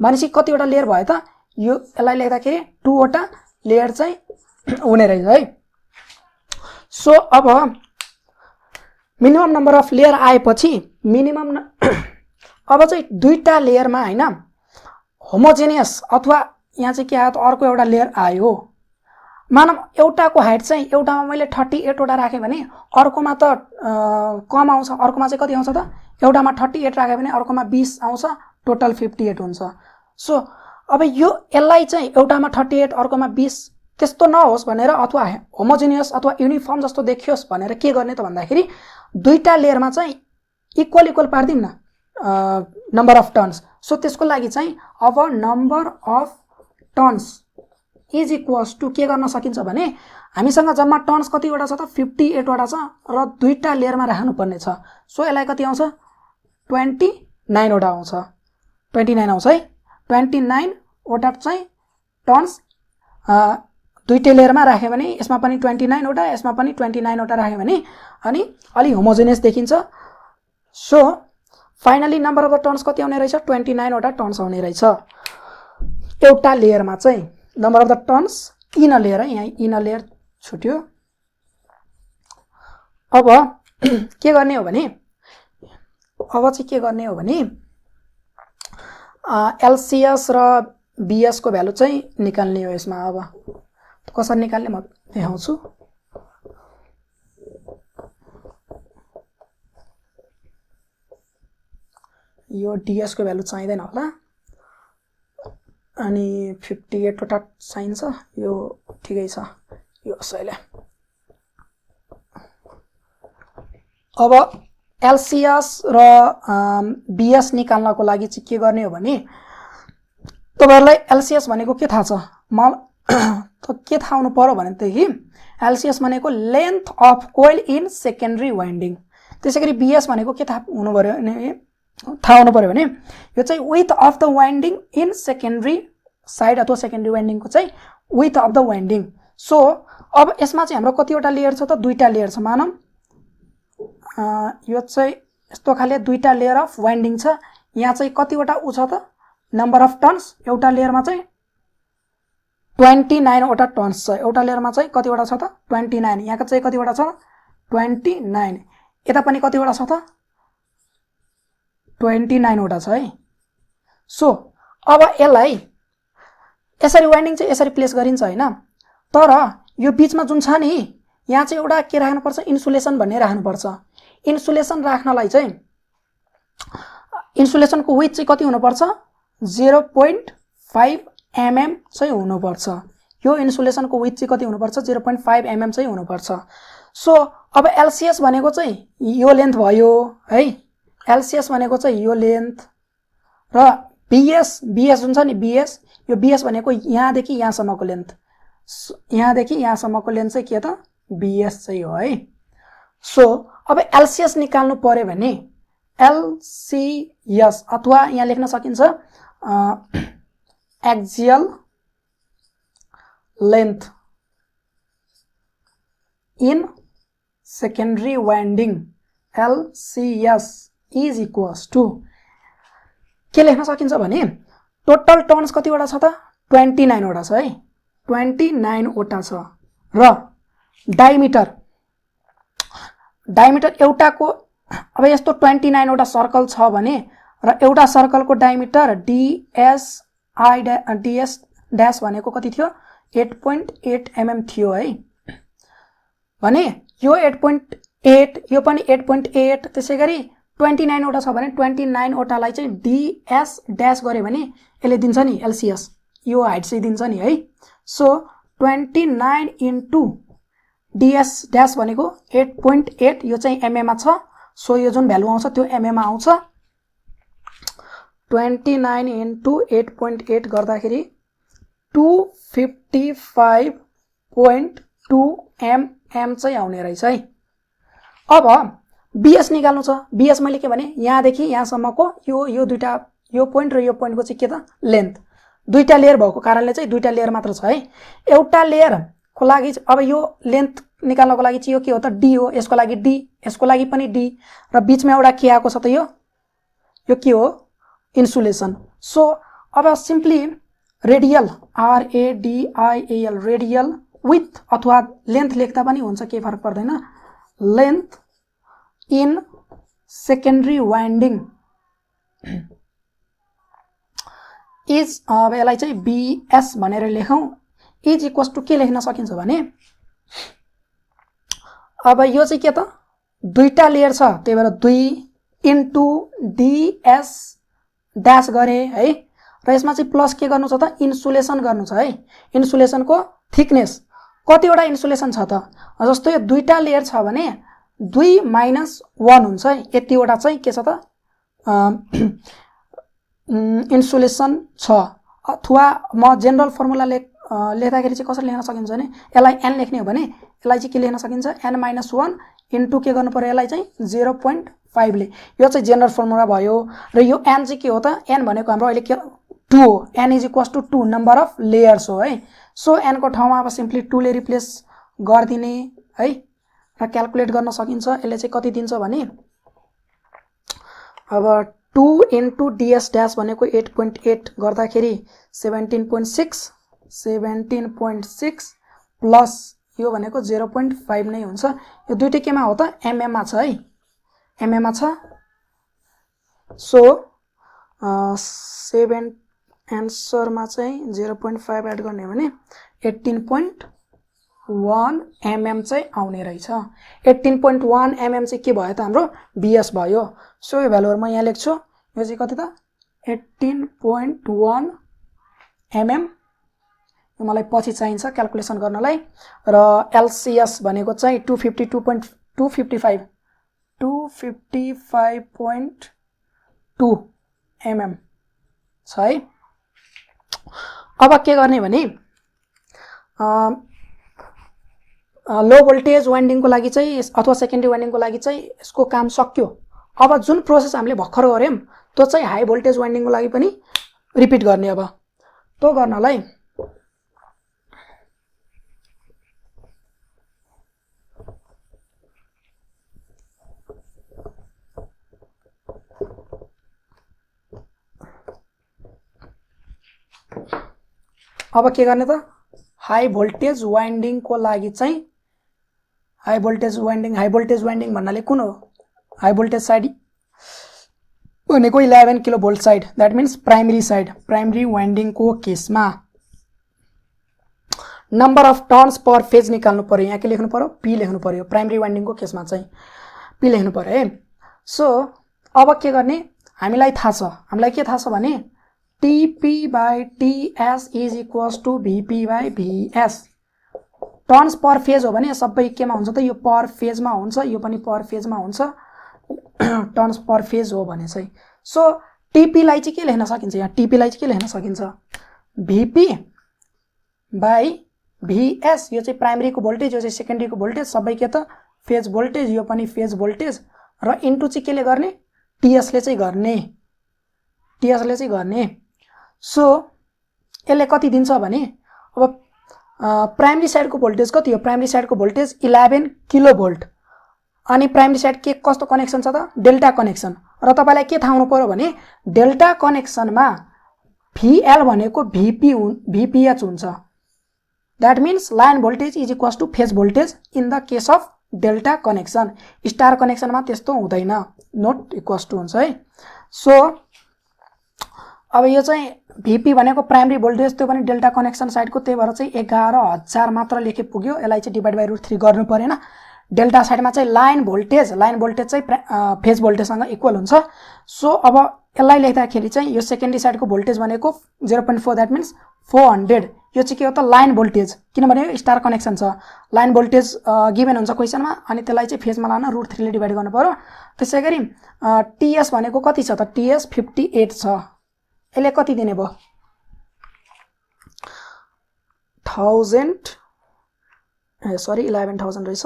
भनेपछि कतिवटा लेयर भयो त? यो यसलाई लेख्दाखेरि 2 वटा लेयर चाहिँ हुने रहेछ है। सो अब मिनिमम नम्बर अफ लेयर आएपछि मिनिमम अब चाहिँ दुईटा लेयरमा हैन होमोजेनियस अथवा यहाँ चाहिँ के आयो त अर्को एउटा लेयर आयो। मानव एउटाको हाइट चाहिँ एउटामा मैले 38 वटा राखेँ भने अर्कोमा त कम आउँछ। अर्कोमा चाहिँ कति आउँछ त? एउटामा 38 राख्यो भने अर्कोमा 20 आउँछ, टोटल 58 हुन्छ। सो अब यसलाई चाहिँ एउटामा 38 अर्कोमा 20 त्यस्तो नहोस् भनेर अथवा होमोजेनियस अथवा युनिफर्म जस्तो देखियोस् भनेर के गर्ने त भन्दाखेरि दुईटा लेयरमा चाहिँ इक्वल पार्दिउँ न नम्बर अफ टर्न्स। सो त्यसको लागि चाहिँ अब number of turns is equals to के गर्न सकिन्छ भने हामीसँग जम्मा टर्न्स कतिवटा छ त? 58 वटा छ र दुईटा लेयरमा राख्नुपर्ने छ। सो यसलाई कति आउँछ? 29 वटा आउँछ। 29 आउँछ है। 29 वटा चाहिँ टर्न्स दुईटै लेयरमा राख्यो भने यसमा पनि 29 वटा, यसमा पनि 29 वटा राख्यो भने अनि अलि होमोजेनियस देखिन्छ। So finally number of the turns कति आउने रहेछ? 29 वटा टर्न्स आउने रहेछ एउटा लेयरमा चाहिँ। Number of the turns in a layer है, यहाँ इन अ लेयर छुट्यो। अब के गर्ने हो भने एलसीएस र बीएस को भ्यालु चाहिँ निकाल्ने हो यसमा। अब कसरी निकाल्ने म देखाउँछु। यो डीएस को भ्यालु चाहिँदैन होला अनि 58 वटा चाहिन्छ, यो ठिकै छ यो सहिले। अब एलसीएस र बीएस निकाल्नको लागि चाहिँ के गर्ने हो भने तपाईहरुलाई एलसीएस भनेको के थाहा छ? त के थाहा हुनु पर्यो भनेदेखि एलसीएस भनेको length of coil in secondary winding. त्यसैगरी बीएस भनेको के थाहा हुनु पर्यो भने यो चाहिँ width of the winding in secondary side अथवा सेकेन्डरी वाइन्डिङको चाहिँ width of the winding. So अब यसमा चाहिँ हाम्रो कतिवटा लेयर छ त? दुईटा लेयर छ। मानम यो चाहिँ यस्तो खाले दुईटा लेयर अफ वाइन्डिङ छ। यहाँ चाहिँ कतिवटा उ छ त? नम्बर अफ टर्न्स एउटा लेयरमा चाहिँ 29 वटा टर्न्स छ। एउटा लेयरमा चाहिँ कतिवटा छ त? 29। यहाँको चाहिँ कतिवटा छ? 29। यता पनि कतिवटा छ त? 29 वटा छ है। सो अब यसलाई यसरी वाइन्डिङ चाहिँ यसरी प्लेस गरिन्छ हैन। तर यो बीचमा जुन छ नि यहाँ चाहिँ एउटा के राख्नुपर्छ? इन्सुलेसन भन्ने राख्नुपर्छ। इन्सुलेसन राख्नलाई चाहिँ इन्सुलेसनको विथ चाहिँ कति हुनुपर्छ? 0.5 mm चाहिँ हुनुपर्छ। यो इन्सुलेसनको विथ चाहिँ कति हुनुपर्छ? 0.5 mm चाहिँ हुनुपर्छ। सो अब एलसीएस भनेको चाहिँ यो लेन्थ भयो है। एलसीएस भनेको चाहिँ यो लेन्थ र बीएस जुन छ नि बीएस, यो बीएस भनेको यहाँदेखि यहाँसम्मको लेन्थ, यहाँदेखि यहाँसम्मको लेन्थ चाहिँ के त बीएस चाहिँ हो है। सो अब एलसीएस निकाल्नु पर्यो भने एलसीएस अथवा यहाँ लेख्न सकिन्छ axial length in secondary winding LCS is equals to के लेख्न सकिन्छ भने टोटल टर्न्स कतिवटा छ त 29 वटा छ है, 29 वटा छ र डायमिटर एउटाको अब यस्तो 29 वटा सर्कल छ भने र एउटा सर्कलको डायमिटर डीएस ड्यास भनेको कति थियो 8.8 mm थियो है भने यो 8.8 यो पनि 8.8 त्यसैगरी 29 वटा छ भने 29 वटालाई चाहिँ डीएस ड्यास गरे भने यसले दिन्छ नि एलसीएस, यो हाइट चाहिँ दिन्छ नि है। सो 29 इन्टु डीएस ड्यास भनेको 8.8 यो चाहिँ एमएममा छ। सो यो जुन भ्यालु आउँछ त्यो एमएममा आउँछ। 29 इन्टु 8.8 गर्दाखेरि 255.2 mm चाहिँ आउने रहेछ है। अब बीएस निकाल्नु छ। बीएस मैले के भने यहाँदेखि यहाँसम्मको यो दुईटा यो पोइन्ट र यो पोइन्टको चाहिँ के त लेन्थ, दुईटा लेयर भएको कारणले चाहिँ दुईटा लेयर मात्र छ है। एउटा लेयरको लागि अब यो लेन्थ निकाल्नको लागि चाहिँ यो के हो त डी हो, यसको लागि डी, यसको लागि पनि डी र बीचमा एउटा के आएको छ त यो के हो इन्सुलेसन। सो अब simply radial RADIAL radial with अथवा लेन्थ लेख्दा पनि हुन्छ, केही फरक पर्दैन। Length in secondary winding is अब यसलाई चाहिँ बीएस भनेर लेखौँ इज इक्वल्स टु के लेख्न सकिन्छ भने अब यो चाहिँ के त दुईटा लेयर छ त्यही भएर 2 इन्टु डीएस ड्यास गरे है र यसमा चाहिँ प्लस के गर्नु छ त इन्सुलेसन गर्नु छ है। इन्सुलेसनको थिकनेस कतिवटा इन्सुलेसन छ त जस्तो यो दुईटा लेयर छ भने 2 - 1 हुन्छ है, यतिवटा चाहिँ के छ त इन्सुलेसन छ। अथवा म जेनरल फर्मुला लेख्दाखेरि चाहिँ कसरी लेख्न सकिन्छ भने यसलाई n लेख्ने हो भने यसलाई चाहिँ के लेख्न सकिन्छ n-1 इन्टु के गर्नु पर्यो यसलाई चाहिँ 0.5 ले, यो चाहिँ जेनरल फर्मुला भयो। र यो n चाहिँ के हो त n भनेको हाम्रो अहिले के 2 हो, n is equals to 2 number of layers हो है। सो n को ठाउँमा अब सिम्पली 2 ले रिप्लेस गरिदिने है र क्याल्कुलेट गर्न सकिन्छ। यसले चाहिँ कति दिन्छ भने अब 2 इन्टु डीएस ड्यास भनेको 8.8 गर्दाखेरि 17.6 प्लस यो भनेको 0.5 नै हुन्छ। यो दुईटै केमा हो त एमएममा छ है, एमएममा छ। सो 7 एन्सरमा चाहिँ 0.5 एड गर्ने भने 18.1 mm चाहिँ आउने रहेछ। 18.1 mm चाहिँ के भयो त हाम्रो बीएस भयो। सो यो भ्यालुहरु म यहाँ लेख्छु, यो चाहिँ कति त 18.1 mm यो मलाई पछि चाहिन्छ क्याल्कुलेसन गर्नलाई। र एलसीएस भनेको चाहिँ 255.2 mm छ है। अब के गर्ने भने लो भोल्टेज वाइन्डिङको लागि चाहिँ अथवा सेकेन्डरी वाइन्डिङको लागि चाहिँ यसको काम सक्यो। अब जुन प्रोसेस हामीले भर्खर गर्यौं त्यो चाहिँ हाई भोल्टेज वाइन्डिङको लागि पनि रिपिट गर्ने। अब त्यो गर्नलाई अब के गर्ने त हाई भोल्टेज वाइन्डिङको लागि चाहिँ हाई भोल्टेज वाइन्डिङ भन्नाले कुन हो हाई भोल्टेज साइड भनेको 11 kilo volt side, that means primary side. Primary वाइन्डिङको केसमा number of turns per phase निकाल्नु पर्यो। यहाँ के लेख्नु पर्यो पी लेख्नु पर्यो। प्राइमरी वाइन्डिङको केसमा चाहिँ पी लेख्नु पर्यो है। सो अब के गर्ने हामीलाई थाहा छ, हामीलाई के थाहा छ भने TP/TS is equals to VP/VS। Turns per phase हो भने सबै केमा हुन्छ त यो पर फेजमा हुन्छ, यो पनि पर फेजमा हुन्छ टर्न्स पर फेज हो भने चाहिँ। सो टिपीलाई चाहिँ के लेख्न सकिन्छ यहाँ टिपीलाई चाहिँ के लेख्न सकिन्छ भिपी बाई भिएस यो चाहिँ प्राइमरीको भोल्टेज यो चाहिँ सेकेन्डरीको भोल्टेज सबै के त फेज भोल्टेज यो पनि फेज भोल्टेज र इन्टु चाहिँ केले गर्ने टिएसले चाहिँ गर्ने सो यसले कति दिन्छ भने अब प्राइमरी साइडको भोल्टेज कति हो प्राइमरी साइडको भोल्टेज 11 किलो भोल्ट अनि प्राइमरी साइड के कस्तो कनेक्सन छ त डेल्टा कनेक्सन र तपाईलाई के थाहा हुनु पर्यो भने डेल्टा कनेक्सनमा VL भनेको VPH हुन्छ that means line voltage is equals to phase voltage in the case of delta connection star कनेक्सनमा त्यस्तो हुँदैन नोट इक्वल्स टु हुन्छ है सो अब यो चाहिँ VP भनेको प्राइमरी भोल्टेज त्यो पनि डेल्टा कनेक्सन साइडको त्यही भएर चाहिँ 11000 मात्र लेखे पुग्यो यसलाई चाहिँ डिभाइड बाइ √3 गर्नु परेन डेल्टा साइडमा चाहिँ लाइन भोल्टेज चाहिँ फेज भोल्टेजसँग इक्वल हुन्छ सो अब यसलाई लेख्दाखेरि चाहिँ यो सेकेन्डरी साइडको भोल्टेज भनेको 0.4 दैट मीन्स 400 यो चाहिँ के हो त लाइन भोल्टेज किनभने स्टार कनेक्सन छ लाइन भोल्टेज गिभन हुन्छ क्वेशनमा अनि त्यसलाई चाहिँ फेजमा लान √3 ले डिभाइड गर्नु पर्यो त्यसैगरी टीएस भनेको कति छ त टीएस 58 छ यसले कति दिने भयो 11000 रहेछ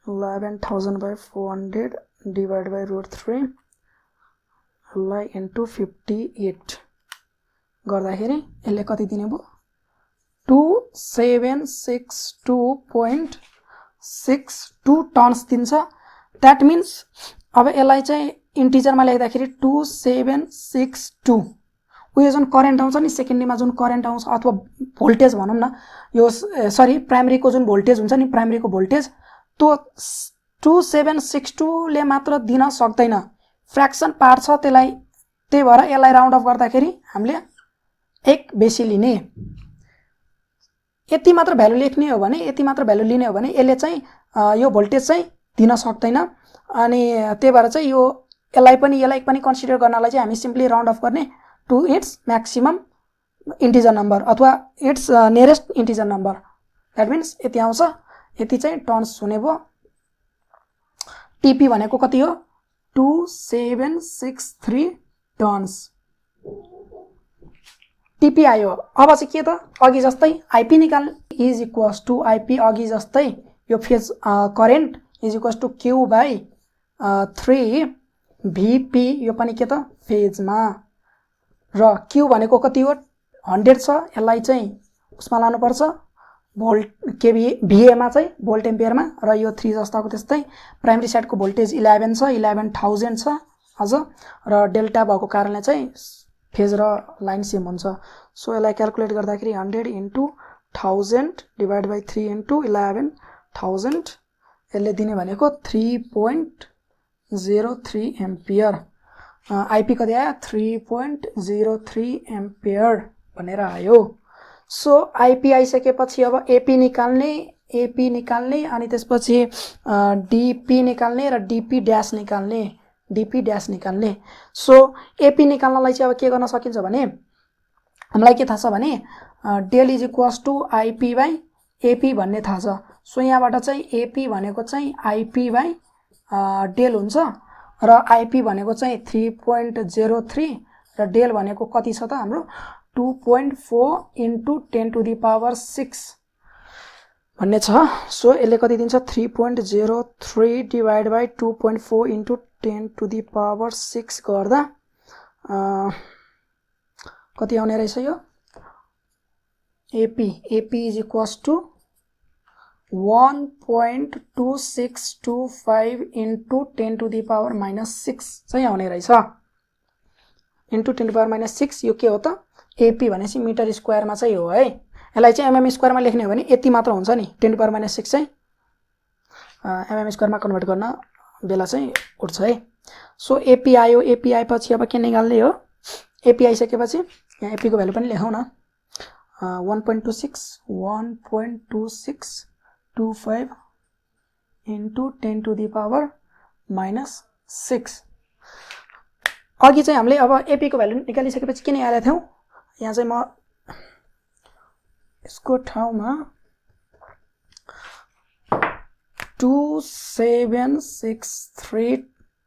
11,000 by 400 divided by √3 लाई into 58 गर्दाखेरि यसले कति दिने भयो 2762.62 टन्स दिन्छ दैट मीन्स अब यसलाई चाहिँ इन्टिजरमा लेख्दाखेरि 2762 उयो जुन करेन्ट आउँछ नि सेकेन्डरीमा जुन करेन्ट आउँछ अथवा भोल्टेज भनौं न यो सरी प्राइमरीको जुन भोल्टेज हुन्छ नि प्राइमरीको भोल्टेज तो 2762 ले मात्र दिन सक्दैन फ्र्याक्सन पार्ट छ त्यसलाई त्यही भएर यसलाई राउन्ड अफ गर्दाखेरि हामीले 1 बेसी लिने यति मात्र भ्यालु लेख्ने हो भने यति मात्र भ्यालु लिने हो भने यसले चाहिँ यो भोल्टेज चाहिँ दिन सक्दैन अनि त्यही भएर चाहिँ यसलाई पनि कन्सिडर गर्नलाई चाहिँ हामी सिम्पली राउन्ड अफ गर्ने to its maximum integer number अथवा its nearest integer number that means यति आउँछ यति चाहिँ टर्न्स हुने भयो टीपी भनेको कति हो 2763 टर्न्स टीपी आयो अब चाहिँ के त अघि जस्तै आईपी निकाल्ने इज इक्वल्स टु आईपी अघि जस्तै यो phase current is equals to Q by 3 VP यो पनि के त फेजमा र क्यू भनेको कति हो 100 छ यसलाई चाहिँ उसमा लानु पर्छ भोल्ट केभी VA मा चाहिँ भोल्ट एम्पियरमा र यो 3 जस्ताको त्यस्तै प्राइमरी साइडको भोल्टेज 11 छ 11000 छ अझ र डेल्टा भएको कारणले चाहिँ फेज र लाइन सेम हुन्छ सो यसलाई क्याल्कुलेट गर्दाखेरि 100 इन्टु 1000 डिभाइड बाइ 3 इन्टु 11000 यसले दिने भनेको 3.03 एम्पियर आईपी कति आयो 3.03 एम्पियर भनेर आयो सो आईपी आइसकेपछि अब एपी निकाल्ने अनि त्यसपछि डीपी निकाल्ने र डीपी ड्याश निकाल्ने सो एपी निकाल्नलाई चाहिँ अब के गर्न सकिन्छ भने हामीलाई के थाहा छ भने del is equals to IP by AP भन्ने थाहा छ सो यहाँबाट चाहिँ एपी भनेको चाहिँ आईपी बाइ डेल हुन्छ र आईपी भनेको चाहिँ 3.03 र डेल भनेको कति छ त हाम्रो 2.4 इन्टु 10 टु द पावर 6 भन्ने छ सो यसले कति दिन्छ 3.03 divide by 2.4 into 10 to the power 6 गर्दा कति आउने रहेछ यो AP is equals to 1.2625 into 10 to the power -6 चाहिँ आउने रहेछ इन्टु 10 टु द पावर -6 यो के हो त एपी भनेपछि मिटर स्क्वायरमा चाहिँ हो है यसलाई चाहिँ एमएम स्क्वायरमा लेख्ने हो भने यति मात्र हुन्छ नि 10 टु द पावर -6 चाहिँ एमएम स्क्वायरमा कन्भर्ट गर्न बेला चाहिँ उठ्छ है सो एपी आयो एपी आएपछि अब के निकाल्ने हो एपी आइसकेपछि यहाँ एपी को भ्यालु पनि लेखौँ न 1.2625 इन्टु 10 टु द पावर -6 अघि चाहिँ हामीले अब एपी को भ्यालु निकालिसकेपछि के निकालेका थियौं यहाँ चाहिँ म यसको ठाउँमा 2763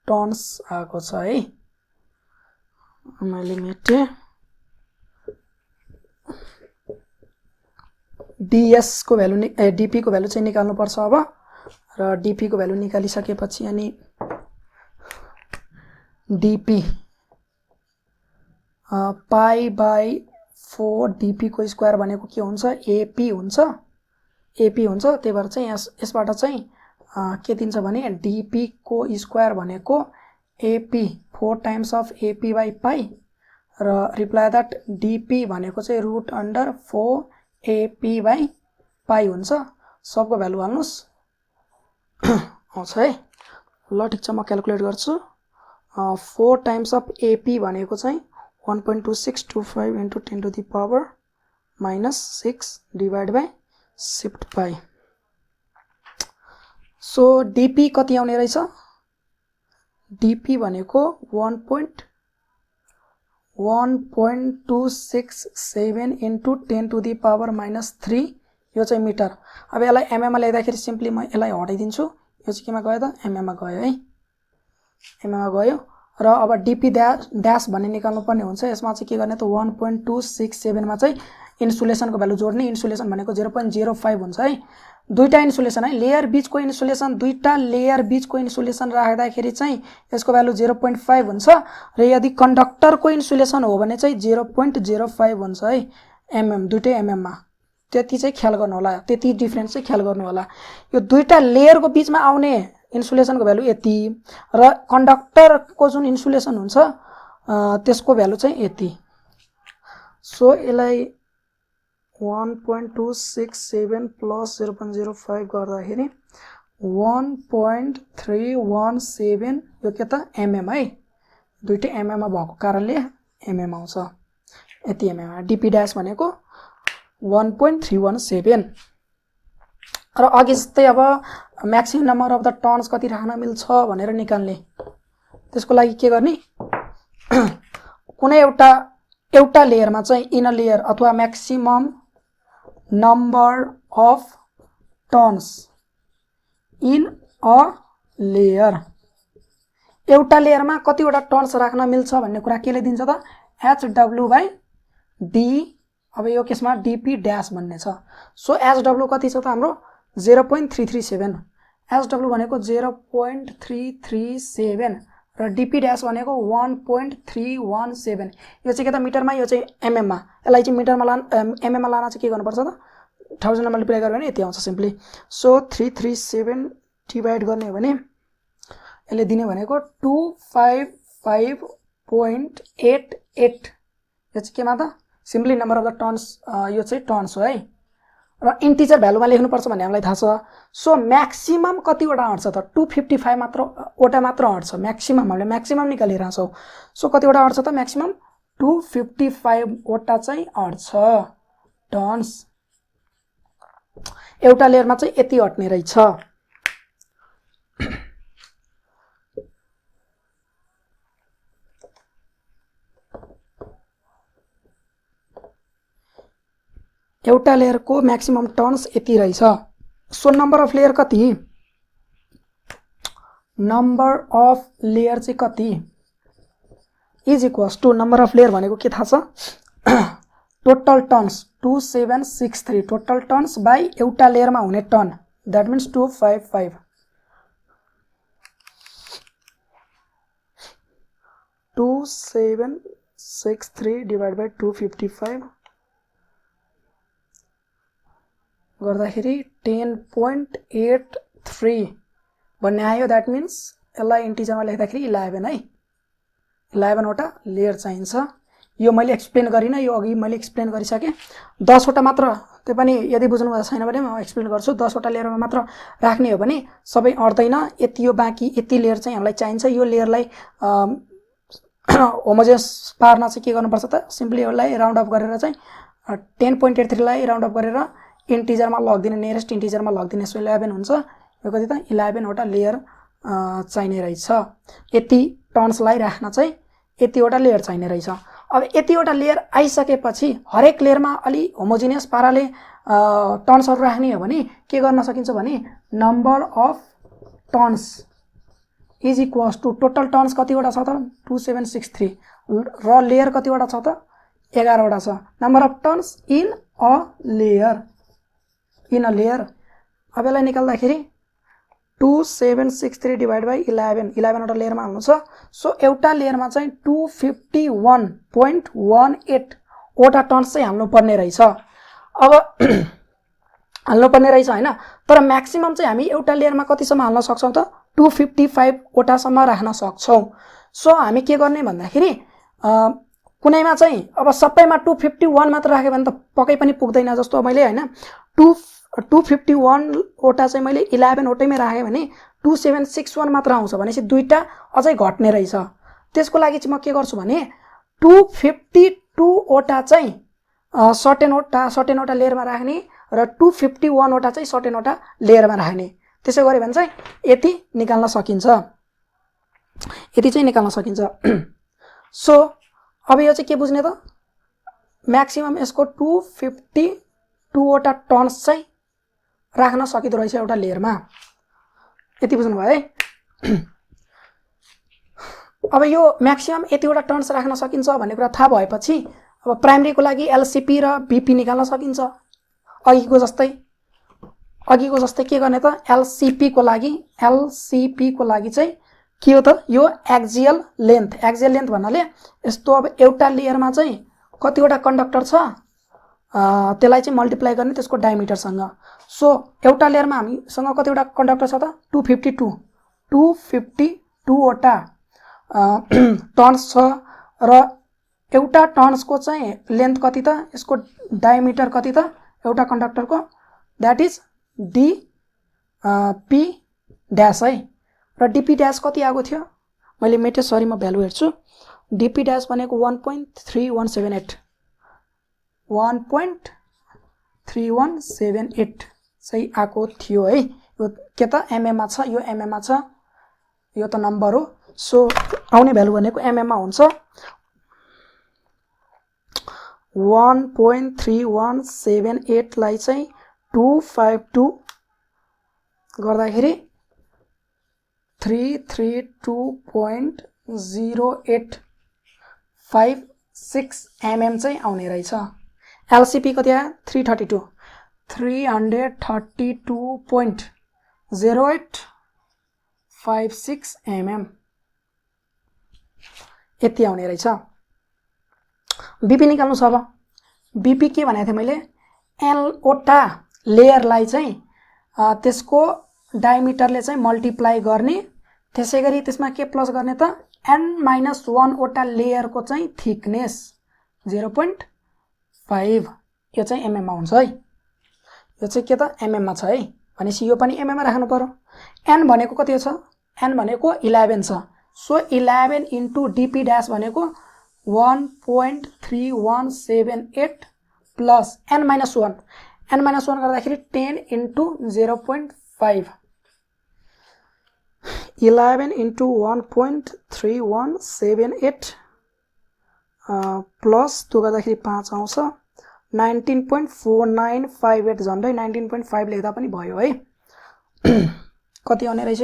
टर्न्स आएको छ है। मैले मेटे ds को भ्यालु dp को भ्यालु चाहिँ निकाल्नु पर्छ अब। र dp को भ्यालु निकालिसकेपछि अनि dp पाई बाई 4 dp को स्क्वायर भनेको के हुन्छ ap हुन्छ त्यही भएर चाहिँ यसबाट चाहिँ के दिन्छ भने dp को स्क्वायर भनेको ap 4 times of ap by pi र रिप्लाई दैट dp भनेको चाहिँ root under 4 ap by pi हुन्छ। सबको भ्यालु हाल्नुस् आउँछ है। ल ठीक छ म क्याल्कुलेट गर्छु। 4 टाइम्स अफ ap भनेको चाहिँ 1.2625 into 10 to the power minus 6 divided by shift pi। So dp कति आउने रहेछ dp भनेको 1.267 into 10 to the power minus 3 यो चाहिँ मिटर। अब यसलाई mm मा लेख्दाखेरि सिम्पली म यसलाई हटाइदिन्छु। यो चाहिँ केमा गयो त mm मा गयो है। mm मा गयो र अब dp ड्याश भन्ने निकाल्नु पर्ने हुन्छ। यसमा चाहिँ के गर्ने त 1.267 मा चाहिँ इन्सुलेसनको भ्यालु जोड्ने। इन्सुलेसन भनेको 0.05 हुन्छ है। दुईटा इन्सुलेसन है लेयर बीचको इन्सुलेसन दुईटा लेयर बीचको इन्सुलेसन राख्दाखेरि चाहिँ यसको भ्यालु 0.5 हुन्छ र यदि कन्डक्टरको इन्सुलेसन हो भने चाहिँ 0.05 हुन्छ है mm दुईटै mm मा। त्यति चाहिँ ख्याल गर्नु होला, त्यति डिफरेन्स चाहिँ ख्याल गर्नु होला। यो दुईटा लेयरको बीचमा आउने इन्सुलेसनको भ्यालु यति र कन्डक्टरको जुन इन्सुलेसन हुन्छ त्यसको भ्यालु चाहिँ यति। सो यसलाई 1.267 प्लस 0.05 गर्दाखेरि 1.317 यो के त mm है। दुईटै mm मा भएको कारणले mm आउँछ यति mm। dp ड्याश भनेको 1.317 र अघि जस्तै अब maximum number of the turns कति राख्न मिल्छ भनेर निकाल्ने। त्यसको लागि के गर्ने कुनै एउटा लेयरमा चाहिँ इन अ लेयर अथवा maximum number of turns in a layer एउटा लेयरमा कतिवटा टर्न्स राख्न मिल्छ भन्ने कुरा केले दिन्छ त hw/d। अब यो केसमा dp ड्याश भन्ने छ। सो hw कति छ त हाम्रो 0.337 hw भनेको 0.337 र dp ड्याश भनेको 1.317। यो चाहिँ के त मिटरमा यो चाहिँ mm मा। यसलाई चाहिँ मिटरमा mm मा लान चाहिँ के गर्नुपर्छ त 1000 मा मल्टिप्लाई गर्यो भने यति आउँछ सिम्पली। सो 337 डिभाइड गर्ने हो भने यसले दिने भनेको 255.88। यो चाहिँ केमा त simply number of the turns यो चाहिँ टर्न्स हो है। र इन्टिजर भ्यालुमा लेख्नुपर्छ भन्ने हामीलाई थाहा छ। सो म्याक्सिमम कतिवटा अट्छ त 255 वटा मात्र अट्छ। म्याक्सिमम हामीले म्याक्सिमम निकालिरहेको छौँ। सो कतिवटा अट्छ त म्याक्सिमम 255 वटा चाहिँ अट्छ टर्न्स। एउटा लेयरमा चाहिँ यति अट्ने रहेछ। एउटा लेयरको म्याक्सिमम टर्न्स यति रहेछ। सो नम्बर अफ लेयर कति नम्बर अफ लेयर चाहिँ कति is equals to number of layer भनेको के थाहा छ total turns 2763 total turns by एउटा लेयरमा हुने turn that means 255। 2763 divide by 255 गर्दाखेरि 10.83 भन्ने आयो। दैट मीन्स यसलाई इन्टिजरमा लेख्दाखेरि 11 है। 11 वटा लेयर चाहिन्छ। यो मैले एक्सप्लेन गरिनँ, यो अघि मैले एक्सप्लेन गरिसकेँ। 10 वटा मात्र त्यो पनि यदि बुझ्नु भएको छैन भने म एक्सप्लेन गर्छु। 10 वटा लेयरमा मात्र राख्ने हो भने सबै अट्दैन। यति यो बाँकी यति लेयर चाहिँ हामीलाई चाहिन्छ। यो लेयरलाई होमोजेनस पार्न चाहिँ के गर्नुपर्छ त सिम्पली यसलाई राउन्ड अफ गरेर चाहिँ 10.83 लाई राउन्ड अफ गरेर इन्टिजरमा लगिदिने नियरेस्ट इन्टिजरमा लगिदिने। सो 11 हुन्छ। यो कति त 11 वटा लेयर चाहिने रहेछ। यति टर्न्सलाई राख्न चाहिँ यतिवटा लेयर चाहिने रहेछ। अब यतिवटा लेयर आइसकेपछि हरेक लेयरमा अलि होमोजिनियस पाराले टर्न्सहरू राख्ने हो भने के गर्न सकिन्छ भने number of turns is equals to total turns कतिवटा छ त 2763 र लेयर कतिवटा छ त 11 वटा छ number of turns in a layer अब यसलाई निकाल्दाखेरि 2763 डिभाइड बाइ 11 वटा लेयरमा हाल्नु छ सो एउटा लेयरमा चाहिँ 251.18 वटा टर्न्स चाहिँ हाल्नु पर्ने रहेछ अब हाल्नु पर्ने रहेछ हैन तर म्याक्सिमम चाहिँ हामी एउटा लेयरमा कतिसम्म हाल्न सक्छौं त 255 वटासम्म राख्न सक्छौं सो हामी के गर्ने भन्दाखेरि कुनैमा चाहिँ अब सबैमा 251 मात्र राखे भने त पक्कै पनि पुग्दैन जस्तो मैले हैन 251 वटा चाहिँ मैले 11 वटैमै राखे भने 2761 मात्र आउँछ भनेपछि दुईटा अझै घट्ने रहेछ त्यसको लागि चाहिँ म के गर्छु भने 252 वटा चाहिँ सर्टेन वटा लेयरमा राख्ने र 251 वटा चाहिँ सर्टेन वटा लेयरमा राख्ने त्यसै गरे भने चाहिँ यति निकाल्न सकिन्छ सो अब यो चाहिँ के बुझ्ने त म्याक्सिमम यसको 252 वटा टर्न्स चाहिँ राख्न सकिदो रहेछ एउटा लेयरमा यति बुझ्नु भयो है अब यो म्याक्सिमम यतिवटा टर्न्स राख्न सकिन्छ भन्ने कुरा थाहा भएपछि अब प्राइमरीको लागि एलसीपी र बीपी निकाल्न सकिन्छ अघिको जस्तै के गर्ने त एलसीपी को लागि चाहिँ के हो त यो एक्सियल लेन्थ भन्नाले यस्तो अब एउटा लेयरमा चाहिँ कतिवटा कन्डक्टर छ त्यसलाई चाहिँ मल्टिप्लाई गर्ने त्यसको डायमिटरसँग सो एउटा लेयरमा हामीसँग कतिवटा कन्डक्टर छ त 252 वटा टर्न्स छ र एउटा टर्न्सको चाहिँ लेन्थ कति त यसको डायमिटर कति त एउटा कन्डक्टरको that is D P dash है र डीपी ड्याश कति आएको थियो मैले मेटे सरी म भ्यालु हेर्छु डीपी ड्याश भनेको 1.3178 चाहिँ आएको थियो है यो के त एमएम मा छ यो एमएम मा छ यो त नम्बर हो सो आउने भ्यालु भनेको एमएम मा हुन्छ 1.3178 लाई चाहिँ 252 गर्दाखेरि 332.0856 mm चाहिँ आउने रहेछ एलसीपी कति आयो 332.0856 mm यति आउने रहेछ बीपी निकाल्नु छ अब बीपी के भनेको थिएँ मैले एल वटा लेयरलाई चाहिँ त्यसको डायमिटरले चाहिँ मल्टिप्लाई गर्ने त्यसैगरी त्यसमा के प्लस गर्ने त n-1 वटा लेयरको चाहिँ थिकनेस 0.5 यो चाहिँ एमएम मा हुन्छ है यो चाहिँ के त एमएम मा छ है भनेपछि यो पनि एमएम मा राख्नु पर्यो n भनेको कति छ n भनेको 11 छ सो 11 इन्टु डीपी ड्याश भनेको 1.3178 प्लस n-1 गर्दाखेरि 10 इन्टु 0.5 11 इन्टु 1.3178 प्लस त्यो गर्दाखेरि 5 आउँछ 19.4958 झन्डै 19.5 लेख्दा पनि भयो है कति आउने रहेछ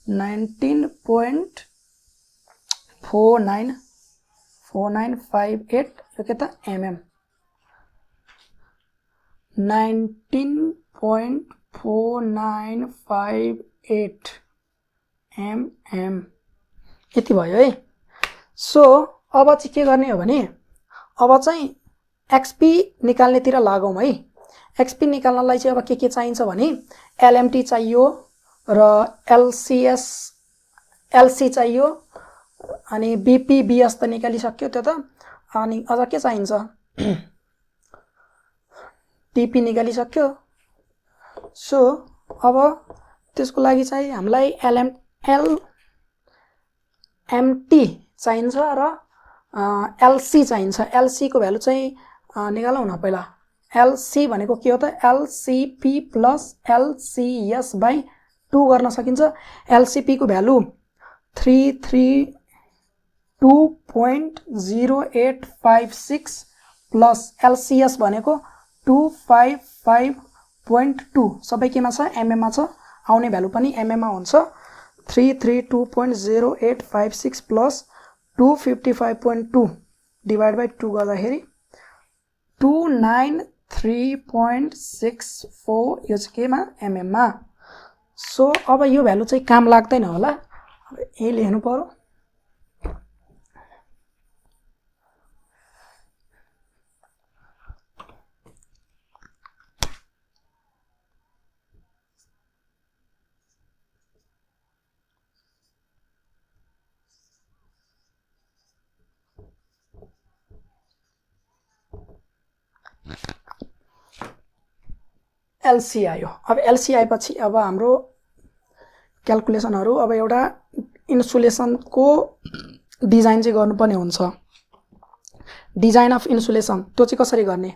19.4958 यो के त एमएम 19.4958 mm यति भयो है सो अब चाहिँ के गर्ने हो भने अब चाहिँ एक्सपी निकाल्नेतिर लागौं है एक्सपी निकाल्नलाई चाहिँ अब के चाहिन्छ भने एलएमटी चाहियो र एलसी चाहियो अनि बीपी बीएस त निकालिसक्यो त्यो त अनि अझ के चाहिन्छ टीपी निकालिसक्यो सो अब त्यसको लागि चाहिँ हामीलाई एलएमटी चाहिन्छ र एलसी चाहिन्छ एलसी को भ्यालु चाहिँ निकालौं न पहिला एलसी भनेको के हो त एलसीपी प्लस एलसीएस बाइ 2 गर्न सकिन्छ एलसीपी को भ्यालु 332.0856 प्लस एलसीएस भनेको 255.2 सबै केमा छ एमएम मा छ आउने भ्यालु पनि एमएम मा हुन्छ 332.0856 प्लस 255.2 डिभाइड बाई 2 गर्दाखेरि 293.64 यो चाहिँ केमा एमएममा। सो अब यो भ्यालु चाहिँ काम लाग्दैन होला, अब यही लेख्नु पर्यो। एलसी आयो। अब एलसी आएपछि अब हाम्रो क्याल्कुलेसनहरू, अब एउटा इन्सुलेसनको डिजाइन चाहिँ गर्नुपर्ने हुन्छ। डिजाइन अफ इन्सुलेसन त्यो चाहिँ कसरी गर्ने?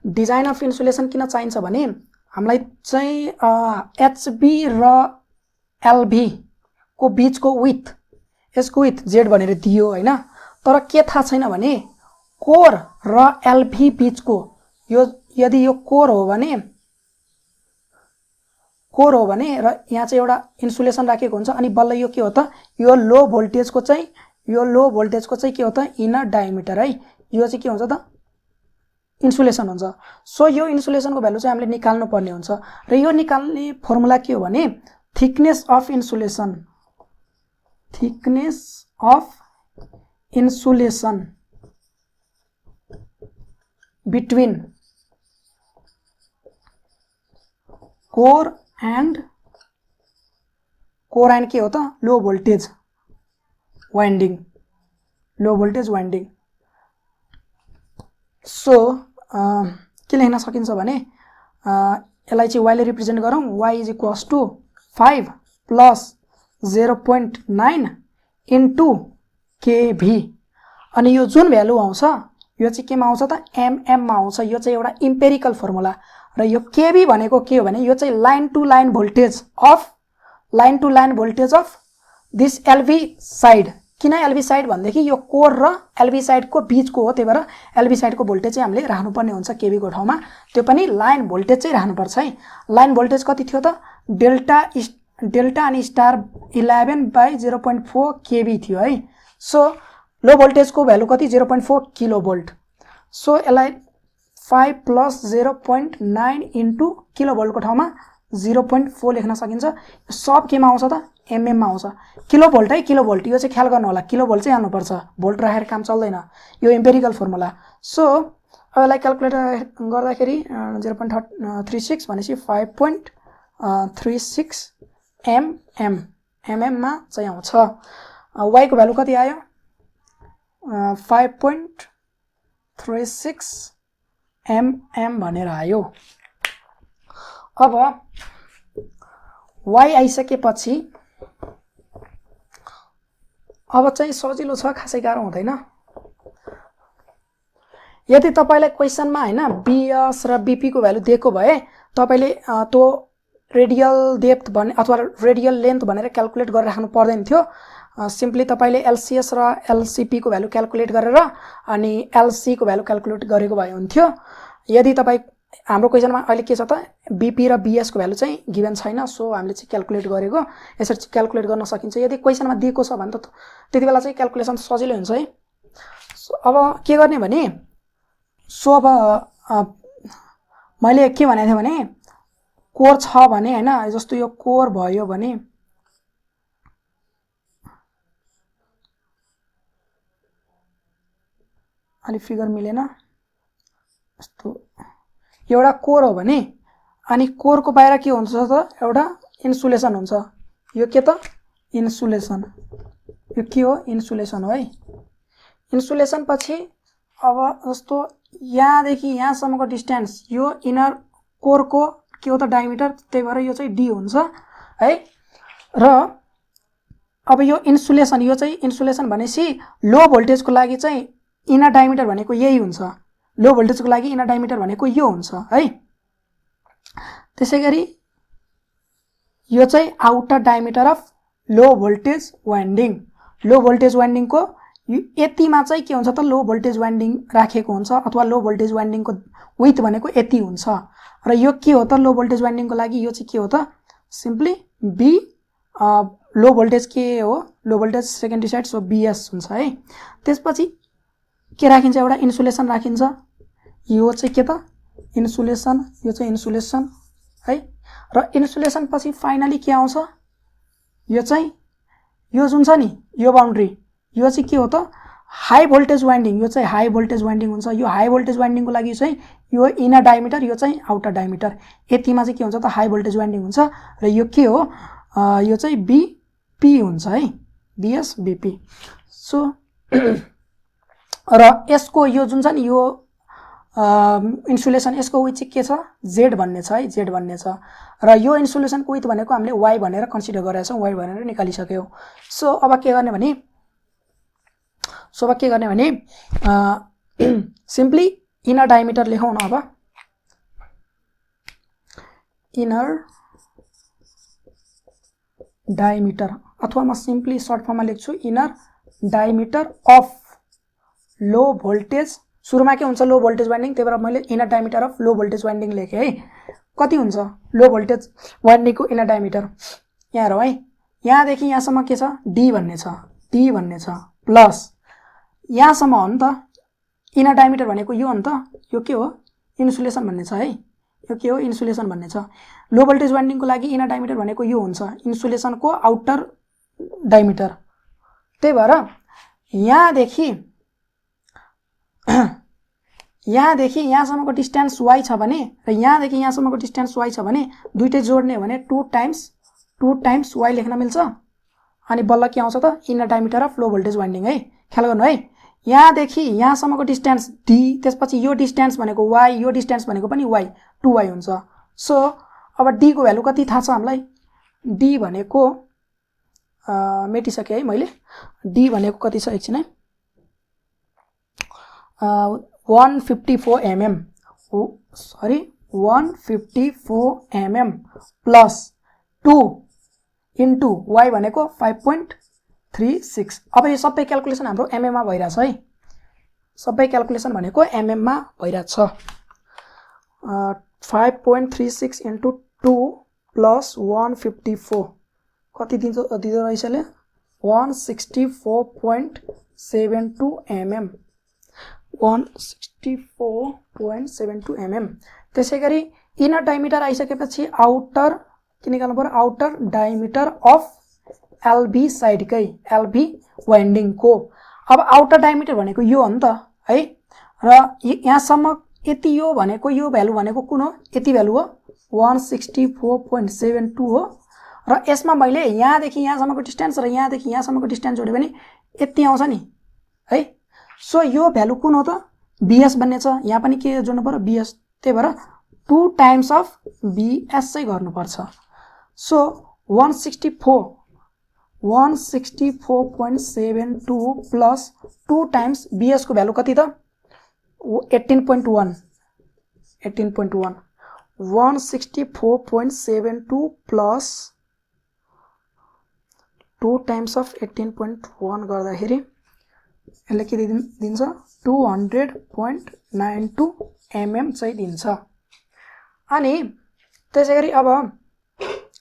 डिजाइन अफ इन्सुलेसन किन चाहिन्छ भने हामीलाई चाहिँ एचबी र एलभी को बीचको विथ, यसको विथ जेड भनेर दियो हैन, तर के थाहा छैन भने कोर र एलभी बीचको यो यदि यो कोर हो भने र यहाँ चाहिँ एउटा इन्सुलेसन राखेको हुन्छ अनि बल्ल यो के हो त, यो लो भोल्टेजको चाहिँ के हो त इनर डायमिटर है, यो चाहिँ के हुन्छ त इन्सुलेसन हुन्छ। सो यो इन्सुलेसनको भ्यालु चाहिँ हामीले निकाल्नु पर्ने हुन्छ र यो निकाल्ने फर्मुला के हो भने thickness of insulation between core and के हो त लो भोल्टेज वाइन्डिङ। सो के लेख्न सकिन्छ भने यसलाई चाहिँ वाइले रिप्रेजेन्ट गरौँ, y is equals to 5 plus 0.9 into KV. अनि यो जुन भ्यालु आउँछ यो चाहिँ केमा आउँछ त एमएममा आउँछ। यो चाहिँ एउटा इम्पेरिकल फर्मुला र यो केभी भनेको के हो भने यो चाहिँ line to line voltage of this LV side. किन एलभी साइड भनेदेखि यो कोर र एलभी साइडको बीचको हो, त्यही भएर एलभी साइडको भोल्टेज चाहिँ हामीले राख्नुपर्ने हुन्छ केभी को ठाउँमा, त्यो पनि लाइन भोल्टेज चाहिँ राख्नुपर्छ है। लाइन भोल्टेज कति थियो त डेल्टा अनि स्टार 11/0.4 केभी थियो है। सो लो भोल्टेजको भ्यालु कति 0.4 किलो भोल्ट। सो यसलाई 5 प्लस 0.9 इन्टु किलो भोल्टको ठाउँमा 0.4 लेख्न सकिन्छ। सब केमा आउँछ त एमएममा आउँछ। किलो भोल्ट है, किलो भोल्ट यो चाहिँ ख्याल गर्नु होला, किलो भोल्ट चाहिँ हाल्नुपर्छ, भोल्ट राखेर काम चल्दैन, यो इम्पेरिकल फर्मुला। सो अब यसलाई क्याल्कुलेट गर्दाखेरि 0.36 भनेपछि 5.36 एमएममा चाहिँ आउँछ। वाईको भ्यालु कति आयो 5.36 एमएम भनेर आयो। अब वाई आइसकेपछि अब चाहिँ सजिलो छ, खासै गाह्रो हुँदैन। यदि तपाईलाई क्वेशनमा हैन बीएस र बीपी को भ्यालु दिएको भए तपाईले त्यो रेडियल डेप्थ भन्ने अथवा रेडियल लेन्थ भनेर क्याल्कुलेट गरेर राख्नु पर्दैन थियो। सिम्पली तपाईले एलसीएस र एलसीपी को भ्यालु क्याल्कुलेट गरेर अनि एलसी को भ्यालु क्याल्कुलेट गरेको भए हुन्थ्यो। यदि तपाई हाम्रो क्वेशनमा अहिले के छ त बीपी र बीएस को भ्यालु चाहिँ गिभन छैन, सो हामीले चाहिँ क्याल्कुलेट गरेको, यसरी चाहिँ क्याल्कुलेट गर्न सकिन्छ। यदि क्वेशनमा दिएको छ भने त त्यति बेला चाहिँ क्याल्कुलेसन सजिलो हुन्छ है। सो अब के गर्ने भने अब मैले के भनेको थिएँ भने कोर छ भने हैन, जस्तो यो कोर भयो भने अलि फिगर मिलेन, यस्तो एउटा कोर हो भने अनि कोरको बाहिर के हुन्छ त एउटा इन्सुलेसन हुन्छ। यो के त इन्सुलेसन, यो के हो इन्सुलेसन हो है। इन्सुलेसन पछि अब जस्तो यहाँदेखि यहाँसम्मको डिस्टेन्स यो इनर कोरको के हो त डायमिटर, त्यही भएर यो चाहिँ डी हुन्छ है। र अब यो इन्सुलेसन, यो चाहिँ इन्सुलेसन भनेपछि लो भोल्टेजको लागि चाहिँ इनर डायमिटर भनेको यही हुन्छ, लो भोल्टेजको लागि इनर डायमिटर भनेको यो हुन्छ है। त्यसैगरी यो चाहिँ outer diameter of low voltage winding. Low voltage वाइन्डिङको यतिमा चाहिँ के हुन्छ त लो भोल्टेज वाइन्डिङ राखेको हुन्छ, अथवा लो भोल्टेज वाइन्डिङको विथ भनेको यति हुन्छ। र यो के हो त लो भोल्टेज वाइन्डिङको लागि यो चाहिँ के हो त सिम्पली बी लो भोल्टेज के हो, low voltage secondary side, so VS हुन्छ है। त्यसपछि के राखिन्छ, एउटा इन्सुलेसन राखिन्छ, यो चाहिँ के त इन्सुलेसन, यो चाहिँ इन्सुलेसन है। र इन्सुलेसन पछि फाइनली के आउँछ, यो चाहिँ यो जुन छ नि यो बाउन्ड्री, यो चाहिँ के हो त हाई भोल्टेज वाइन्डिङ, यो चाहिँ हाई भोल्टेज वाइन्डिङ हुन्छ। यो हाई भोल्टेज वाइन्डिङको लागि चाहिँ यो इनर डायमिटर, यो चाहिँ आउटर डायमिटर, यतिमा चाहिँ के हुन्छ त हाई भोल्टेज वाइन्डिङ हुन्छ। र यो के हो, यो चाहिँ बीपी हुन्छ है, बीएस बीपी। सो र यसको यो जुन छ नि यो इन्सुलेसन, यसको विथ चाहिँ के छ, जेड भन्ने छ है, जेड भन्ने छ। र यो इन्सुलेसनको विथ भनेको हामीले वाइ भनेर कन्सिडर गरेका छौँ, वाइ भनेर निकालिसक्यौँ। सो अब के गर्ने भने सिम्पली इनर डायमिटर लेखौँ न। अब इनर डायमिटर, अथवा म सिम्पली सर्ट फर्ममा लेख्छु inner diameter of low voltage. सुरुमा के हुन्छ, लो भोल्टेज वाइन्डिङ, त्यही भएर मैले inner diameter of low voltage winding लेखेँ है। कति हुन्छ लो भोल्टेज वाइन्डिङको इनर डायमिटर, यहाँ हेरौँ है, यहाँदेखि यहाँसम्म के छ, डी भन्ने छ, डी भन्ने छ, प्लस यहाँसम्म हो नि त इनर डायमिटर भनेको यो हो नि त, यो के हो इन्सुलेसन भन्ने छ है, यो के हो इन्सुलेसन भन्ने छ। लो भोल्टेज वाइन्डिङको लागि इनर डायमिटर भनेको यो हुन्छ, इन्सुलेसनको आउटर डायमिटर। त्यही भएर यहाँदेखि यहाँसम्मको डिस्टेन्स वाइ छ भने र यहाँदेखि यहाँसम्मको डिस्टेन्स वाइ छ भने दुइटै जोड्ने हो भने 2 टाइम्स वाइ लेख्न मिल्छ। अनि बल्ल के आउँछ त inner diameter of low voltage winding है। ख्याल गर्नु है, यहाँदेखि यहाँसम्मको डिस्टेन्स डी, त्यसपछि यो डिस्टेन्स भनेको वाइ, यो डिस्टेन्स भनेको पनि वाइ, 2y हुन्छ। सो अब डी को भ्यालु कति थाहा छ हामीलाई, डी भनेको मेटिसके है मैले, डी भनेको कति छ एकछिन है, 154 mm, sorry 154 mm plus 2 into Y भनेको 5.36। अब यो सबै क्याल्कुलेसन हाम्रो एमएममा भइरहेछ है, सबै क्याल्कुलेसन भनेको एमएममा भइरहेछ। 5.36 इन्टु 2 प्लस 154 कति दिन्छ दिँदो रहेछ ले, 164.72 mm, 164.72 mm। त्यसै गरी इनर डायमिटर आइसकेपछि आउटर के निकाल्नु पर्यो, आउटर डायमिटर अफ एलबी साइडकै, एलबी वाइन्डिङको। अब आउटर डायमिटर भनेको यो हो नि त है, र यहाँसम्म यति यो भनेको यो भ्यालु भनेको कुन हो, यति भ्यालु हो 164.72 हो। र यसमा मैले यहाँदेखि यहाँसम्मको डिस्टेन्स र यहाँदेखि यहाँसम्मको डिस्टेन्स जोड्यो भने यति आउँछ नि है। सो यो भ्यालु कुन हो त, बीएस भन्ने छ, यहाँ पनि के जोड्नु पर्यो बीएस, त्यही भएर 2 टाइम्स अफ बीएस चाहिँ गर्नुपर्छ। सो 164.72 प्लस 2 टाइम्स बीएस को भ्यालु कति त 18.1, 164.72 प्लस 2 टाइम्स अफ 18.1 गर्दाखेरि यसले के दिन्छ 200.92 mm चाहिँ दिन्छ। अनि त्यसै गरी अब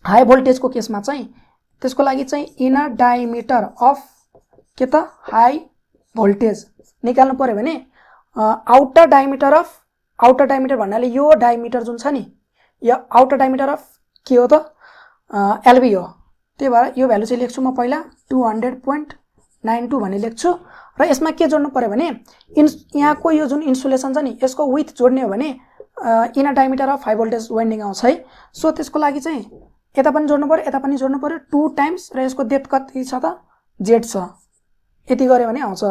हाई भोल्टेजको केसमा चाहिँ त्यसको लागि चाहिँ इनर डायमिटर अफ के त हाई भोल्टेज निकाल्नु पर्यो भने आउटर डायमिटर भन्नाले यो डायमिटर जुन छ नि, यो आउटर डायमिटर अफ के हो त एलबी हो। त्यही भएर यो भ्यालु चाहिँ लेख्छु म पहिला 200.92 भन्ने लेख्छु। र यसमा के जोड्नु पर्यो भने यहाँको यो जुन इन्सुलेसन छ नि यसको विथ जोड्ने हो भने inner diameter of high voltage winding आउँछ है। सो त्यसको लागि चाहिँ यता पनि जोड्नु पर्यो, यता पनि जोड्नु पर्यो 2 टाइम्स, र यसको डेप्थ कति छ त जेड छ, यति गऱ्यो भने आउँछ।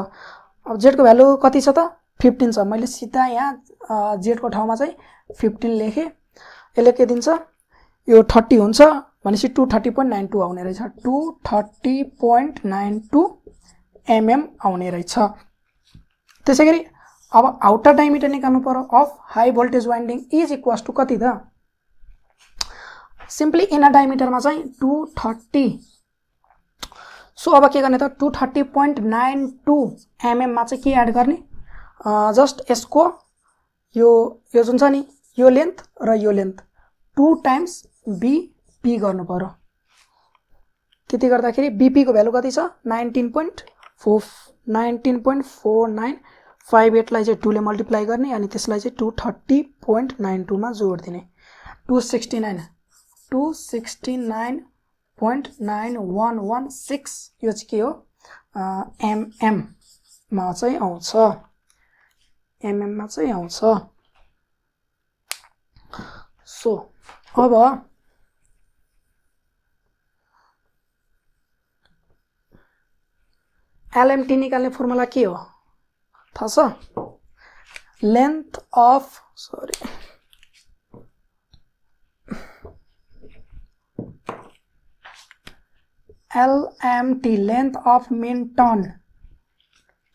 अब जेडको भ्यालु कति छ त 15 छ, मैले सिधा यहाँ जेडको ठाउँमा चाहिँ 15 लेखेँ। यसले के दिन्छ, यो 30 हुन्छ भनेपछि 230.92 आउने रहेछ, 230.92 mm आउने रहेछ। त्यसै गरी अब आउटर डायमिटर निकाल्नु पर्यो of high voltage winding is equals to कति त, सिम्पली इनर डायमिटरमा चाहिँ 230। सो अब के गर्ने त 230.92 mm मा चाहिँ के एड गर्ने, जस्ट यसको यो जुन छ नि यो लेन्थ र यो लेन्थ 2 टाइम्स बीपी गर्नु पर्यो। त्यति गर्दाखेरि बीपी को भ्यालु कति छ 19.4958 लाई चाहिँ 2 ले मल्टिप्लाई गर्ने अनि त्यसलाई चाहिँ 230.92 मा जोड दिने 269.9116 यो चाहिँ के हो एमएम मा चाहिँ आउँछ एमएम मा चाहिँ आउँछ सो अब एलएमटी निकाल्ने फर्मुला के हो थाहा छ length of LMT length of mean turn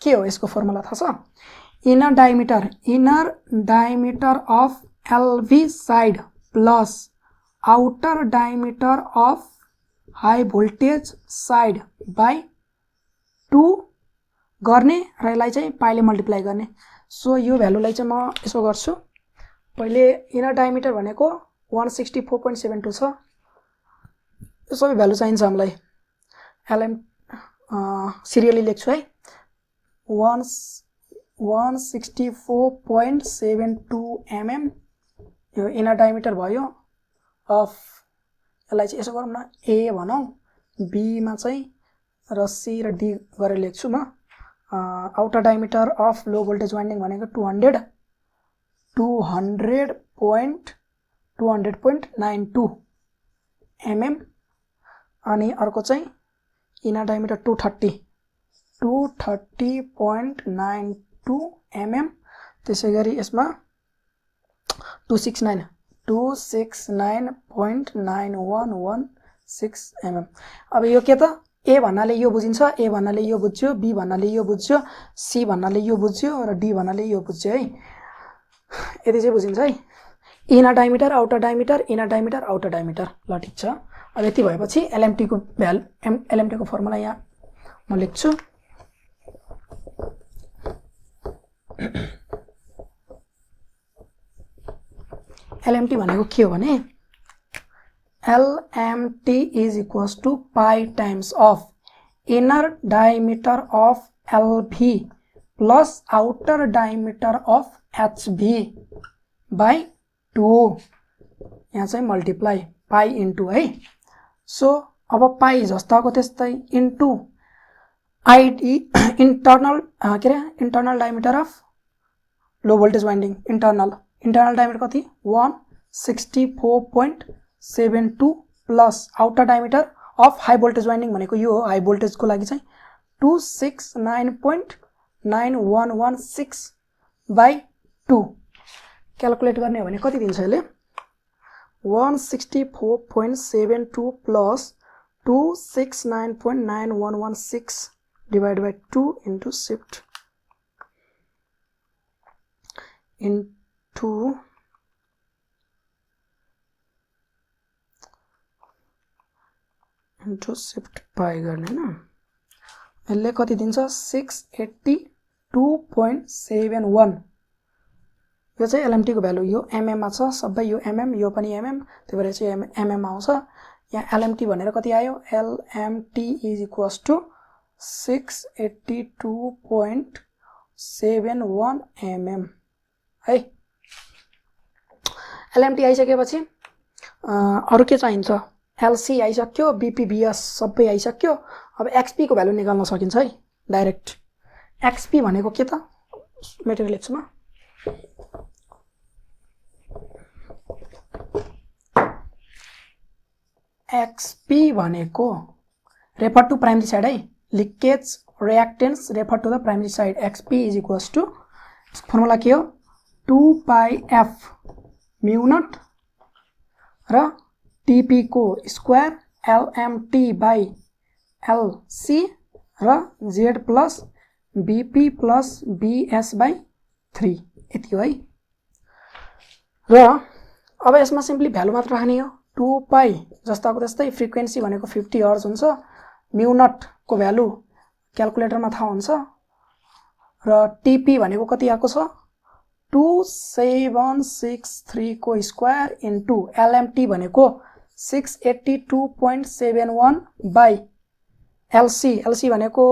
के हो यसको फर्मुला थाहा छ inner diameter of LV side plus outer diameter of high voltage side by 2 गर्ने र यसलाई चाहिँ पाइले मल्टिप्लाई गर्ने सो यो भ्यालुलाई चाहिँ म यसो गर्छु पहिले इनर डायमिटर भनेको 164.72 छ यो सबै भ्यालु चाहिन्छ हामीलाई एलएम सिरियली लेख्छु है 164.72 mm यो इनर डायमिटर भयो अफ यसलाई चाहिँ यसो गरौँ न ए भनौँ बी मा चाहिँ र सी र डी गरेर लेख्छु म outer diameter of low voltage winding भनेको 200.92 mm अनि अर्को चाहिँ इनर डायमिटर 230.92 mm त्यसै गरी यसमा 269.9116 mm अब यो के त ए भन्नाले यो बुझिन्छ ए भन्नाले यो बुझ्यो बी भन्नाले यो बुझ्यो सी भन्नाले यो बुझ्यो र डी भन्नाले यो बुझ्यो है यति चाहिँ बुझिन्छ है inner diameter outer diameter inner diameter outer diameter ल ठीक छ अब यति भएपछि एलएमटी को फर्मुला यहाँ म लेख्छु एलएमटी भनेको के हो भने LMT is equals to pi times of inner diameter of LV plus outer diameter of HV by 2 यहाँ चाहिँ मल्टिप्लाई पाई इन्टु है सो अब पाई जस्ताको त्यस्तै into ID internal diameter of low voltage winding internal diameter कति 164.72 plus outer diameter of high voltage winding भनेको यो हो हाई भोल्टेज को लागि चाहिँ 269.9116 by 2 क्याल्कुलेट गर्ने हो भने कति दिन्छ यसले 164.72 plus 269.9116 divided by 2 into shift into shift pi गर्ने हैन यसले कति दिन्छ 682.71 यो चाहिँ एलएमटी को भ्यालु यो एमएम मा छ सबै यो एमएम यो पनि एमएम त्यही भएर चाहिँ एमएम आउँछ यहाँ एलएमटी भनेर कति आयो LMT is equals to 682.71 mm है एलएमटी आइसकेपछि अरु के चाहिन्छ एलसी आइसक्यो बीपीबीएस सबै आइसक्यो अब एक्सपी को भ्यालु निकाल्न सकिन्छ है डाइरेक्ट एक्सपी भनेको के त मेटेरियल लेख्छु म एक्सपी भनेको रेफर टु प्राइमरी साइड है leakage reactance refer to the primary side XP is equals to formula के हो 2 पाई एफ म्यू नट र टीपी को स्क्वायर एलएमटी बाई एलसी र Z plus BP plus BS by 3 यति हो है र अब यसमा सिम्पली भ्यालु मात्र राख्ने हो 2 पाई जस्ताको त्यस्तै फ्रिक्वेन्सी भनेको 50 हर्ज हुन्छ म्यू नट को भ्यालु क्याल्कुलेटरमा थाहा हुन्छ र टीपी भनेको कति आएको छ 2763 को स्क्वायर इन्टु एलएमटी भनेको 682.71 बाई एलसी भनेको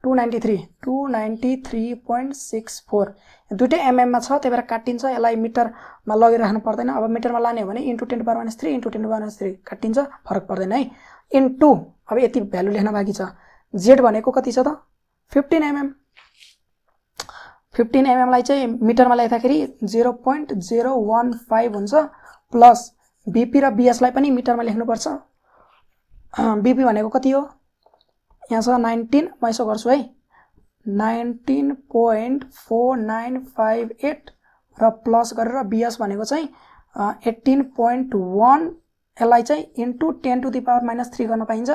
293.64 दुईटै एमएममा छ, त्यही भएर काटिन्छ। यसलाई मिटरमा लगेर राख्नु पर्दैन। अब मिटरमा लाने हो भने इन्टु 10⁻³ इन्टु 10⁻³ काटिन्छ, फरक पर्दैन है। इन्टु अब यति भ्यालु लेख्न बाँकी छ। जेड भनेको कति छ त 15 mm। 15 mm लाई चाहिँ मिटरमा लेख्दाखेरि 0.015 हुन्छ, प्लस बीपी र बीएस लाई पनि मिटरमा लेख्नुपर्छ। बीपी भनेको कति हो, यहाँ छ 19, म यसो गर्छु है, 19.4958 र प्लस गरेर बीएस भनेको चाहिँ 18.1, यसलाई चाहिँ इन्टु 10⁻³ गर्न पाइन्छ।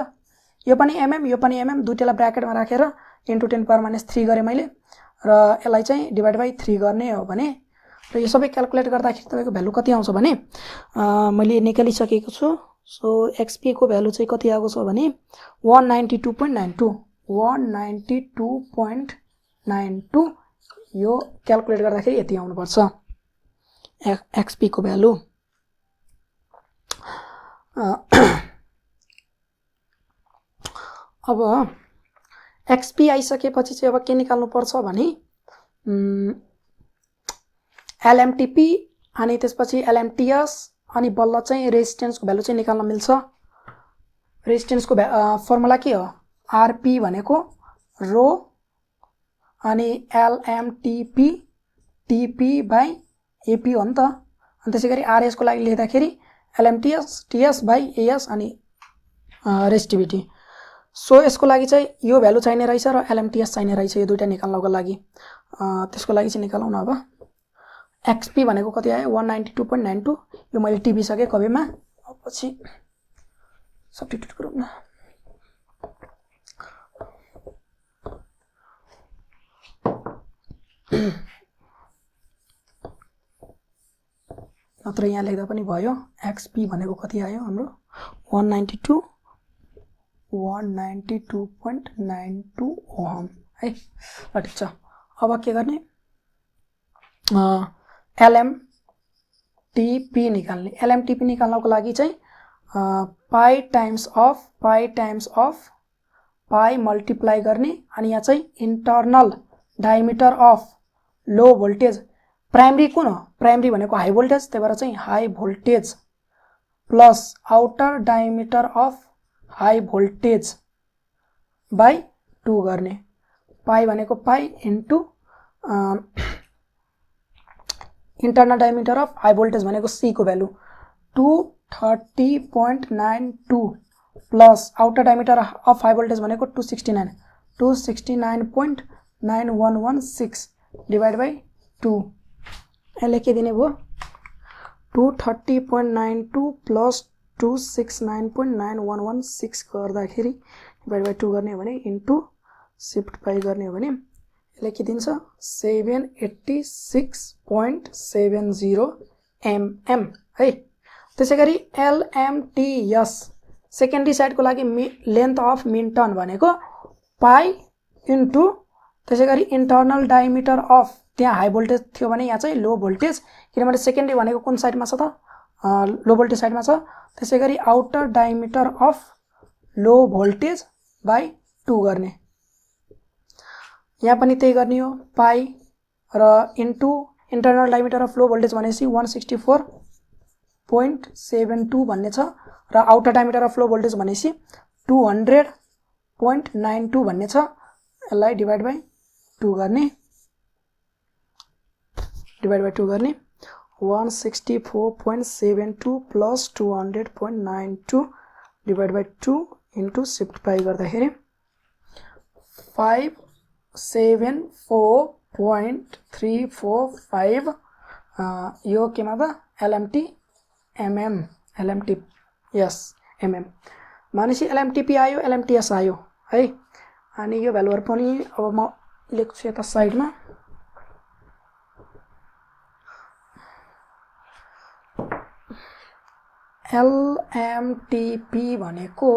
यो पनि एमएम यो पनि एमएम, दुईटैलाई ब्र्याकेटमा राखेर इन्टु 10⁻³ गरेँ मैले, र यसलाई चाहिँ डिभाइड बाई 3 गर्ने हो भने, र यो सबै क्याल्कुलेट गर्दाखेरि तपाईँको भ्यालु कति आउँछ भने मैले निकालिसकेको छु। सो एक्सपी को भ्यालु चाहिँ कति आएको छ भने 192.92 192.92। यो क्याल्कुलेट गर्दाखेरि यति आउनुपर्छ एक्सपी को भ्यालु। अब एक्सपी आइसकेपछि चाहिँ अब के निकाल्नु पर्छ भने एलएमटीपी अनि त्यसपछि एलएमटीएस अनि बल्ल चाहिँ रेजिस्टेन्सको भ्यालु चाहिँ निकाल्न मिल्छ। रेजिस्टेन्सको फर्मुला के हो, आरपी भनेको रो अनि एलएमटीपी टीपी बाई एपी हो नि त। अनि त्यसैगरी आरएस को लागि लेख्दाखेरि एलएमटीएस टीएस बाई एएस अनि रेजिस्टिभिटी। सो यसको लागि चाहिँ यो भ्यालु चाहिने रहेछ र एलएमटीएस चाहिने रहेछ, यो दुईटा निकाल्नको लागि। त्यसको लागि चाहिँ निकालौँ न। अब एक्सपी भनेको कति आयो 192.92, यो मैले टिपिसकेँ कपीमा। पछि सब्स्टिट्युट गरौँ न। नत्र यहाँ लेख्दा पनि भयो। एक्सपी भनेको कति आयो हाम्रो 192.92 ओहम है। ठिक छ। अब के गर्ने, एलएमटीपी निकाल्ने। एलएमटीपी निकाल्नको लागि चाहिँ पाई टाइम्स अफ पाई मल्टिप्लाई गर्ने, अनि यहाँ चाहिँ internal diameter of low voltage. Primary कुन हो, प्राइमरी भनेको हाई भोल्टेज, त्यही भएर चाहिँ high voltage plus outer diameter of high voltage by 2 गर्ने। पाई भनेको पाई into internal diameter of high voltage भनेको सी को value 230.92 plus outer diameter of high voltage भनेको 269.9116 डिभाइड बाई 2। यसले के दिने भयो 230.92 प्लस 269.9116 गर्दाखेरि डिभाइड बाई 2 गर्ने हो भने इन्टु शिफ्ट पाई गर्ने हो भने यसले के दिन्छ 786.70 mm है। त्यसैगरी एलएमटीएस सेकेन्डरी साइडको लागि लेन्थ अफ मिन टर्न भनेको पाई इन्टु त्यसैगरी इन्टरनल डायमिटर अफ, त्यहाँ हाई भोल्टेज थियो भने यहाँ चाहिँ लो भोल्टेज, किनभने सेकेन्डरी भनेको कुन साइडमा छ त लो भोल्टेज साइडमा छ। त्यसैगरी outer diameter of low voltage by 2 गर्ने, यहाँ पनि त्यही गर्ने हो पाई र into internal diameter of low voltage भनेपछि 164.72 भन्ने छ र outer diameter of low voltage भनेपछि 200.92 भन्ने छ। यसलाई डिभाइड बाई 2 गर्ने 164.72 प्लस 200.92 डिभाइड बाई 2 इन्टु शिफ्ट पाई गर्दाखेरि 574.345 यो केमा त एलएमटी एमएम एलएमटी यस एमएम भनेपछि एलएमटीपी आयो एलएमटीएस आयो है। अनि यो भ्यालुहरु पनि अब म लेख्छु यता साइडमा। एलएमटीपी भनेको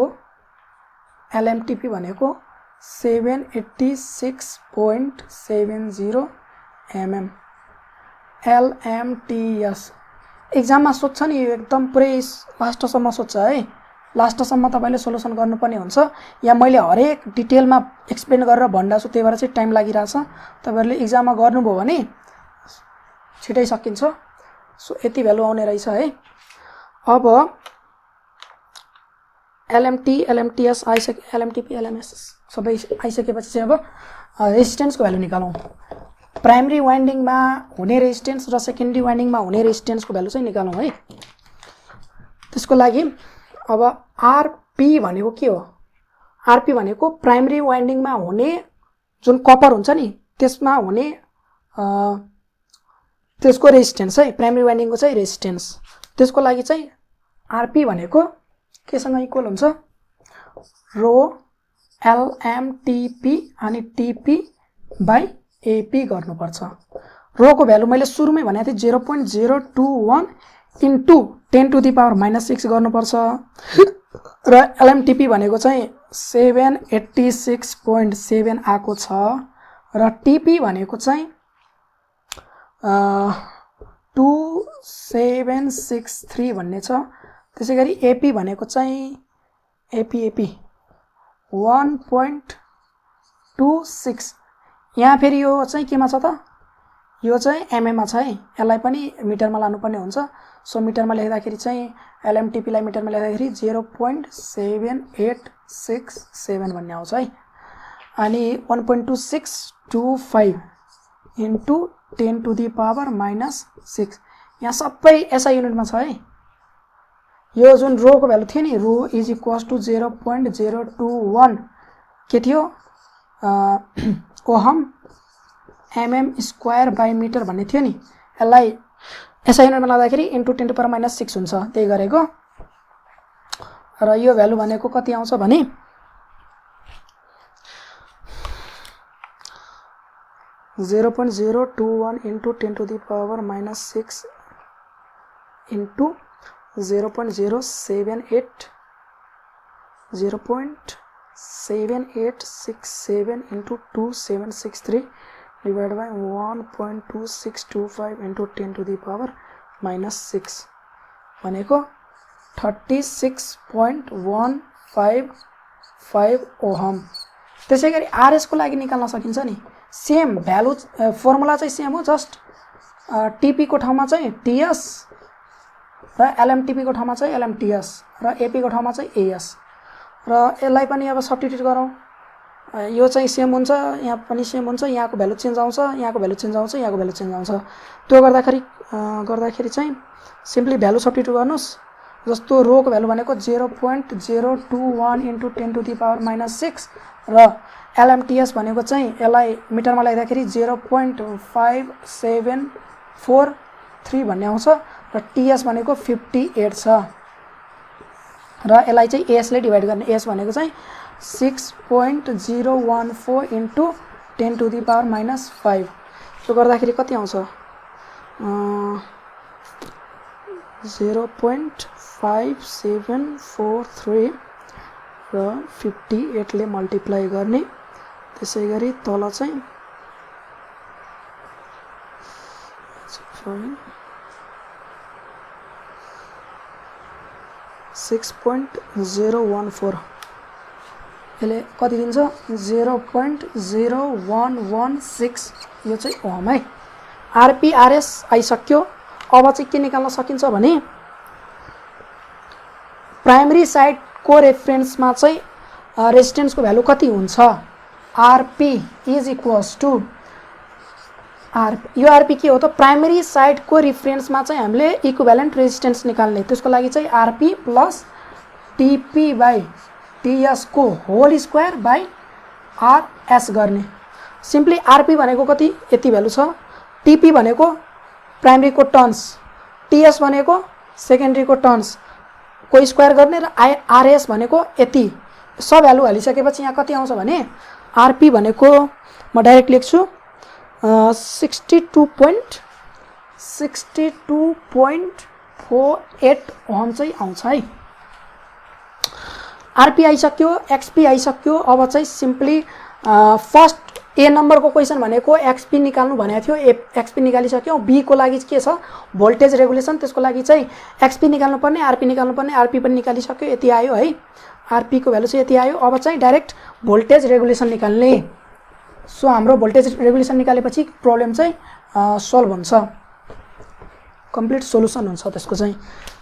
786.70 mm। एलएमटीएस एक्जाममा सोध्छ नि एकदम पुरै लास्टसम्म सोध्छ है, लास्टसम्म तपाईँले सोल्युसन गर्नुपर्ने हुन्छ। या मैले हरेक डिटेलमा एक्सप्लेन गरेर भनिरहेको छु, त्यही भएर चाहिँ टाइम लागिरहेछ। तपाईँहरूले एक्जाममा गर्नुभयो भने छिटै सकिन्छ। सो यति भ्यालु आउने रहेछ है। अब एलएमटी एलएमटीएस आइसके, एलएमटीपी एलएमएस सबै आइसकेपछि चाहिँ अब रेजिस्टेन्सको भ्यालु निकालौँ। प्राइमरी वाइन्डिङमा हुने रेजिस्टेन्स र सेकेन्डरी वाइन्डिङमा हुने रेजिस्टेन्सको भ्यालु चाहिँ निकालौँ है। त्यसको लागि अब आरपी भनेको के हो? आरपी भनेको प्राइमरी वाइन्डिङमा हुने जुन कपर हुन्छ नि त्यसमा हुने त्यसको रेजिस्टेन्स है, प्राइमरी वाइन्डिङको चाहिँ रेजिस्टेन्स। त्यसको लागि चाहिँ आरपी भनेको केसँग इक्वल हुन्छ? रो एलएमटीपी अनि टीपी बाई एपी गर्नुपर्छ। रोको भ्यालु मैले सुरुमै भनेको थिएँ 0.021 इन्टु 10⁻⁻6 गर्नुपर्छ। र एलएमटीपी भनेको चाहिँ 786.7 आएको छ र टीपी भनेको चाहिँ 2763 भन्ने छ। त्यसै गरी एपी भनेको चाहिँ एपी 1.26। यहाँ फेरि यो चाहिँ केमा छ त? यो चाहिँ एमएममा छ है। यसलाई पनि मिटरमा लानुपर्ने हुन्छ। सो मिटरमा लेख्दाखेरि चाहिँ एलएमटीपीलाई मिटरमा लेख्दाखेरि 0.7867 भन्ने आउँछ है। अनि 1.2625 इन्टु 10⁻⁻6 यहाँ सबै एसआई युनिटमा छ है। यो जुन रोको भ्यालु थियो नि, रो इज इक्वल्स टु 0.021 के थियो? Ohm MM square by metre भन्ने थियो नि। यसलाई एसआई युनिटमा लाँदाखेरि इन्टु 10⁻⁻6 हुन्छ, त्यही गरेको। र यो भ्यालु भनेको कति आउँछ भने 0.021 into 10⁻⁻6 into 0.7867 into 2763 divide by 1.2625 into 10⁻⁻6 भनेको 36.155 ओहम। त्यसै गरी आरएसको लागि निकाल्न सकिन्छ नि। सेम भ्यालु फर्मुला चाहिँ सेम हो, जस्ट टीपी को ठाउँमा चाहिँ टीएस र एलएमटीपी को ठाउँमा चाहिँ एलएमटीएस र एपी को ठाउँमा चाहिँ एएस। र यसलाई पनि अब सब्स्टिट्युट गरौँ। यो चाहिँ सेम हुन्छ, यहाँ पनि सेम हुन्छ, यहाँको भ्यालु चेन्ज आउँछ, यहाँको भ्यालु चेन्ज आउँछ, यहाँको भ्यालु चेन्ज आउँछ। त्यो गर्दाखेरि चाहिँ सिम्पली भ्यालु सब्स्टिट्युट गर्नुस्। जस्तो रोको भ्यालु भनेको 0.021 इन्टु 10⁻⁻6 र एलएमटीएस भनेको चाहिँ यसलाई मिटरमा लेख्दाखेरि 0.5743 भन्ने आउँछ र टीएस भनेको 58 छ। र यसलाई चाहिँ एएसले डिभाइड गर्ने। एएस भनेको चाहिँ 6.014 इन्टु 10⁻⁻5। त्यो गर्दाखेरि कति आउँछ? 0.5743 र 58 ले मल्टिप्लाई गर्ने। त्यसै गरी तल चाहिँ 6.014 यसले कति दिन्छ? 0.0116 यो चाहिँ ओहम है। आरपी आरएस आइसक्यो। अब चाहिँ के निकाल्न सकिन्छ भने प्राइमरी साइडको रेफरेन्समा चाहिँ रेजिस्टेन्सको भ्यालु कति हुन्छ? RP is equals to RP. यो आरपी के हो त? प्राइमरी साइडको रेफरेन्समा चाहिँ हामीले इक्विभ्यालेन्ट रेजिस्टेन्स निकाल्ने। त्यसको लागि चाहिँ RP plus TP by TS को होल स्क्वायर बाई आरएस गर्ने। सिम्पली आरपी भनेको कति? यति भ्यालु छ। टीपी भनेको प्राइमरी को टर्न्स, टीएस भनेको सेकेन्डरी को टर्न्स को स्क्वायर गर्ने र आरएस भनेको यति। सब भ्यालु हालिसकेपछि यहाँ कति आउँछ भने आरपी भनेको म डाइरेक्ट लेख्छु 62.48 ओहम चाहिँ आउँछ है। आरपी आइसक्यो, एक्सपी आइसक्यो। अब चाहिँ सिम्पली फर्स्ट ए नम्बरको क्वेसन भनेको एक्सपी निकाल्नु भनेको थियो, एक्सपी निकालिसक्यौँ। बी को लागि के छ भोल्टेज रेगुलेसन, त्यसको लागि चाहिँ एक्सपी निकाल्नु पर्ने, आरपी निकाल्नु पर्ने, आरपी पनि निकालिसक्यो, यति आयो है। आरपी को भ्यालु चाहिँ यति आयो। अब चाहिँ डाइरेक्ट भोल्टेज रेगुलेसन निकाल्ने। सो हाम्रो भोल्टेज रेगुलेसन निकालेपछि प्रब्लम चाहिँ सल्भ हुन्छ, कम्प्लिट सोलुसन हुन्छ त्यसको चाहिँ।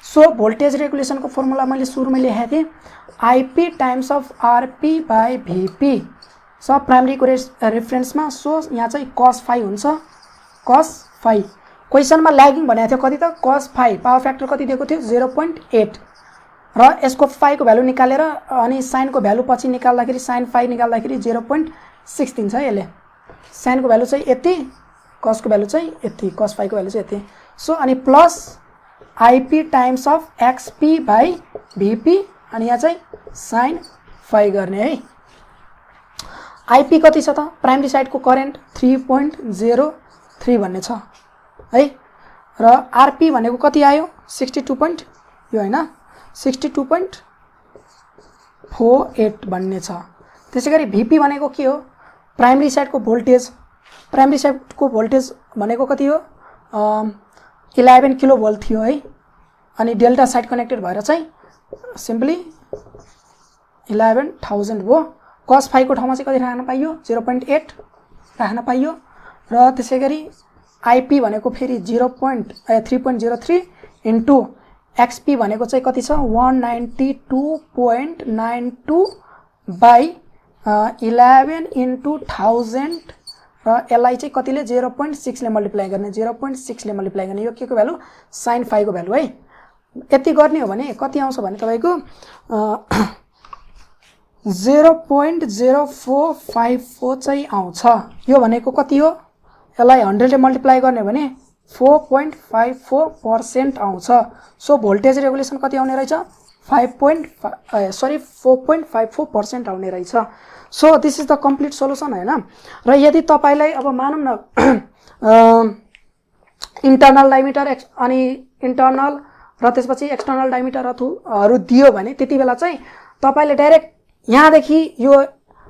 सो भोल्टेज रेगुलेसनको फर्मुला मैले सुरुमै लेखेको थिएँ, IP times of RP by VP sub प्राइमेरीको रेफरेन्समा। सो यहाँ चाहिँ cos फाइ हुन्छ, cos फाइ। क्वेसनमा ल्यागिङ भनेको थियो कति त cos फाइ, पावर फ्याक्टर कति दिएको थियो 0.8 र यसको फाइको भ्यालु निकालेर अनि साइनको भ्यालु पछि निकाल्दाखेरि साइन फाइ निकाल्दाखेरि 0.6 दिन्छ है यसले। साइनको भ्यालु चाहिँ यति, cosको भ्यालु चाहिँ यति, cos फाइको भ्यालु चाहिँ यति। सो अनि plus IP times of XP by VP अनि यहाँ चाहिँ साइन फाइ गर्ने है। आइपी कति छ त प्राइमेरी साइडको करेन्ट 3.03 भन्ने छ है र आरपी भनेको कति आयो 62 यो हैन 62.48 भन्ने छ। त्यसैगरी भिपी भनेको के हो प्राइमेरी साइडको भोल्टेज, प्राइमेरी साइडको भोल्टेज भनेको कति हो 11 किलो भोल्ट थियो है। अनि डेल्टा साइड कनेक्टेड भएर चाहिँ सिम्पली 11,000 हो। cos फाइ को ठाउँमा चाहिँ कति राख्न पाइयो 0.8 राख्न पाइयो र त्यसैगरी आइपी भनेको फेरि 3.03 इन्टु एक्सपी भनेको चाहिँ कति छ 192.92 बाई 11 इन्टु 1000 र यसलाई चाहिँ कतिले 0.6 ले मल्टिप्लाई गर्ने, 0.6 ले मल्टिप्लाई गर्ने। यो के को भ्यालु साइन फाइ को भ्यालु है। यति गर्ने हो भने कति आउँछ भने तपाईको 0.0454 चाहिँ आउँछ। यो भनेको कति हो यसलाई 100 ले मल्टिप्लाई गर्ने भने 4.54% आउँछ। सो भोल्टेज रेगुलेसन कति आउने रहेछ 4.54% आउने रहेछ। So this is the complete solution हैन। र यदि तपाईलाई अब मानौं न इन्टरनल डायमिटर अनि इन्टरनल र त्यसपछि एक्सटर्नल डायमिटरहरु दियो भने त्यति बेला चाहिँ तपाईले डाइरेक्ट यहाँदेखि यो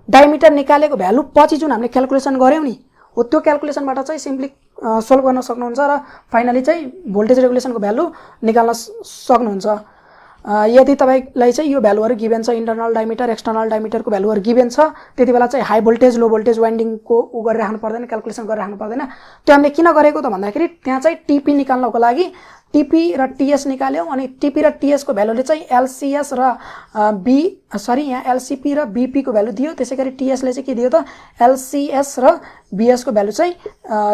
डायमिटर निकालेको भ्यालु पछि जुन हामीले क्याल्कुलेसन गर्यौं नि हो त्यो क्याल्कुलेसनबाट चाहिँ सिम्पली सोल्भ गर्न सक्नुहुन्छ र फाइनली चाहिँ भोल्टेज रेगुलेसनको भ्यालु निकाल्न सक्नुहुन्छ। यदि तपाईलाई चाहिँ यो भ्यालुहरु गिभन छ इन्टरनल डायमिटर एक्सटर्नल डायमिटरको भ्यालुहरु गिभन छ त्यति बेला चाहिँ हाई भोल्टेज लो भोल्टेज वाइन्डिङको उ गरेर राख्नु पर्दैन, क्याल्कुलेसन गरेर राख्नु पर्दैन। त्यो हामीले किन गरेको त भन्दाखेरि त्यहाँ चाहिँ टिपी निकाल्नको लागि टिपी र टीएस निकाल्यौ अनि टिपी र टीएस को भ्यालुले चाहिँ एलसीएस र यहाँ एलसीपी र बीपी को भ्यालु दियो। त्यसैगरी टीएस ले चाहिँ के दियो त एलसीएस र बीएस को भ्यालु चाहिँ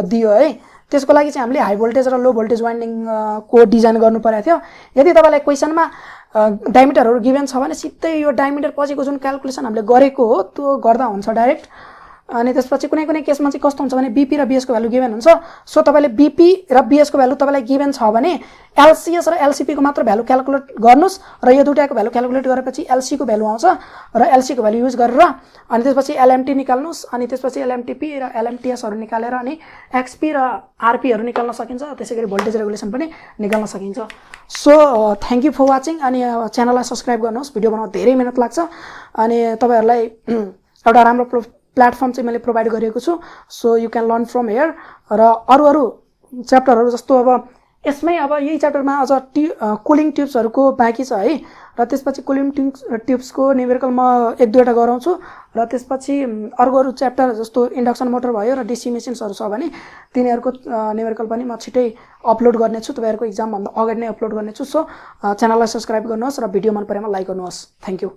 दियो है। त्यसको लागि चाहिँ हामीले हाई भोल्टेज र लो भोल्टेज वाइन्डिङ को डिजाइन गर्नु परेको थियो। यदि तपाईलाई क्वेशनमा डायमिटरहरु गिभन छ भने सिधै यो डायमिटर पछिको जुन क्याल्कुलेसन हामीले गरेको हो त्यो गर्दा हुन्छ डाइरेक्ट। अनि त्यसपछि कुनै कुनै केसमा चाहिँ कस्तो हुन्छ भने बीपी र बीएस को भ्यालु गिभन हुन्छ। सो तपाईले बीपी र बीएस को भ्यालु तपाईलाई गिभन छ भने एलसीएस र एलसीपी को मात्र भ्यालु क्याल्कुलेट गर्नुस् र यो दुईटाको भ्यालु क्याल्कुलेट गरेपछि एलसी को भ्यालु आउँछ र एलसी को भ्यालु युज गरेर अनि त्यसपछि एलएमटी निकाल्नुस् अनि त्यसपछि एलएमटीपी र एलएमटीएस हरु निकालेर अनि एक्सपी र आरपी हरु निकाल्न सकिन्छ। त्यसैगरी भोल्टेज रेगुलेसन पनि निकाल्न सकिन्छ। So thank you for watching अनि च्यानललाई सब्स्क्राइब गर्नुहोस्। भिडियो बनाउन धेरै मेहनत लाग्छ अनि तपाईहरुलाई एउटा राम्रो प्लेटफर्म चाहिँ मैले प्रोवाइड गरेको छु। So you can learn from here र अरु च्याप्टरहरु जस्तो अब यसमै अब यही च्याप्टरमा अझ कुलिङ ट्युब्सहरुको बाँकी छ है र त्यसपछि कुलिङ ट्युब्सको न्यूमेरिकल म एक दुईवटा गराउँछु र त्यसपछि अरु च्याप्टर जस्तो इन्डक्सन मोटर भयो र डीसी मेसिन्सहरु छ भने तिनीहरुको न्यूमेरिकल पनि म छिटै अपलोड गर्ने छु। तपाईहरुको एक्जाम भन्दा अगाडि नै अपलोड गर्ने छु। सो च्यानललाई सब्स्क्राइब गर्नुहोस् र भिडियो मन परेमा लाइक गर्नुहोस्। Thank you.